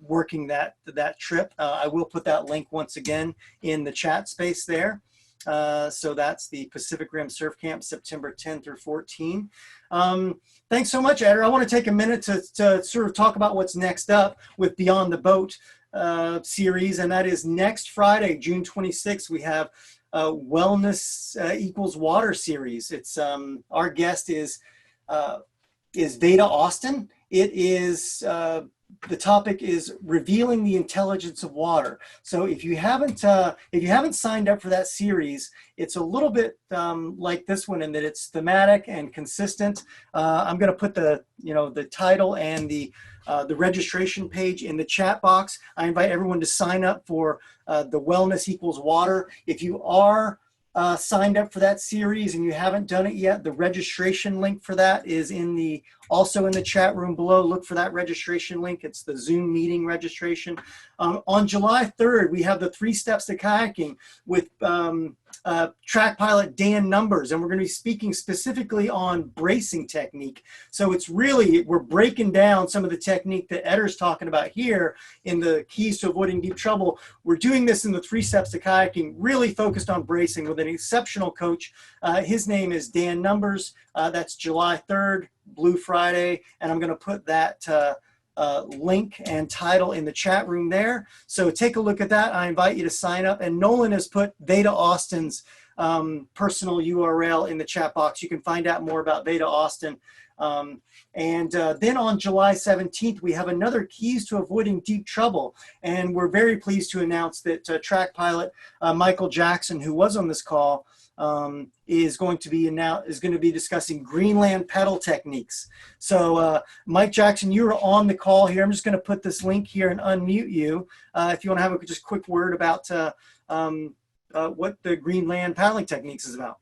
working that trip. I will put that link once again in the chat space there. So that's the Pacific Rim Surf Camp, September 10 through 14. Thanks so much, Eder. I want to take a minute to sort of talk about what's next up with Beyond the Boat series, and that is next Friday, June 26th. We have Wellness Equals Water series. It's our guest is Veda Austin. It is the topic is revealing the intelligence of water. So if you haven't signed up for that series, it's a little bit like this one in that it's thematic and consistent. I'm going to put the title and the registration page in the chat box. I invite everyone to sign up for the Wellness Equals Water. If you are signed up for that series and you haven't done it yet, the registration link for that is also in the chat room below. Look for that registration link. It's the Zoom meeting registration. On July 3rd, we have the 3 Steps to Kayaking with TRAK Pilot Dan Numbers, and we're going to be speaking specifically on bracing technique. So it's really, we're breaking down some of the technique that Eder's talking about here in the Keys to Avoiding Deep Trouble. We're doing this in the 3 Steps to Kayaking, really focused on bracing with an exceptional coach. His name is Dan Numbers. That's July 3rd, Blue Friday, and I'm going to put that link and title in the chat room there. So take a look at that. I invite you to sign up. And Nolan has put Veda Austin's personal URL in the chat box. You can find out more about Veda Austin. Then on July 17th, we have another Keys to Avoiding Deep Trouble. And we're very pleased to announce that TRAK pilot Michael Jackson, who was on this call, is going to be discussing Greenland pedal techniques. So Mike Jackson, you are on the call here. I'm just going to put this link here and unmute you if you want to have a just quick word about what the Greenland paddling techniques is about.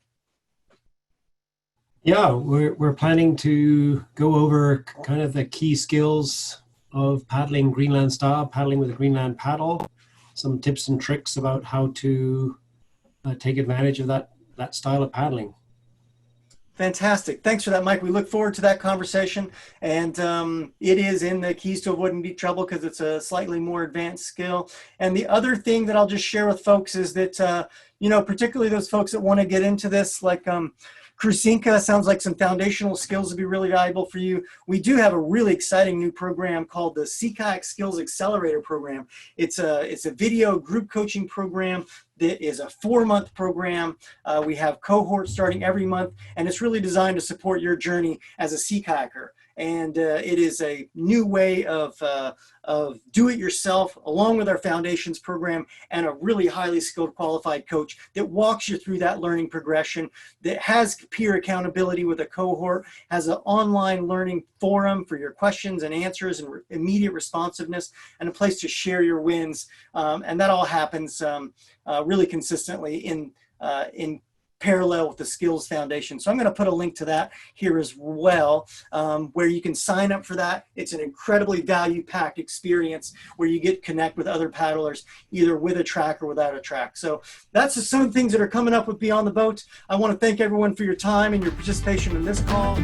Yeah, we're planning to go over kind of the key skills of paddling Greenland style, paddling with a Greenland paddle, some tips and tricks about how to take advantage of that style of paddling. Fantastic. Thanks for that, Mike. We look forward to that conversation. And it is in the Keys to Avoiding Deep Trouble because it's a slightly more advanced skill. And the other thing that I'll just share with folks is that, particularly those folks that want to get into this, like Krusinka, sounds like some foundational skills would be really valuable for you. We do have a really exciting new program called the Sea Kayak Skills Accelerator program. It's a video group coaching program that is a 4-month program. We have cohorts starting every month, and it's really designed to support your journey as a sea kayaker. And it is a new way of do-it-yourself, along with our Foundations program and a really highly skilled, qualified coach that walks you through that learning progression, that has peer accountability with a cohort, has an online learning forum for your questions and answers and immediate responsiveness, and a place to share your wins. And that all happens really consistently in parallel with the Skills Foundation. So I'm going to put a link to that here as well, where you can sign up for that. It's an incredibly value-packed experience where you get to connect with other paddlers, either with a TRAK or without a TRAK. So that's just some things that are coming up with Beyond the Boat. I want to thank everyone for your time and your participation in this call.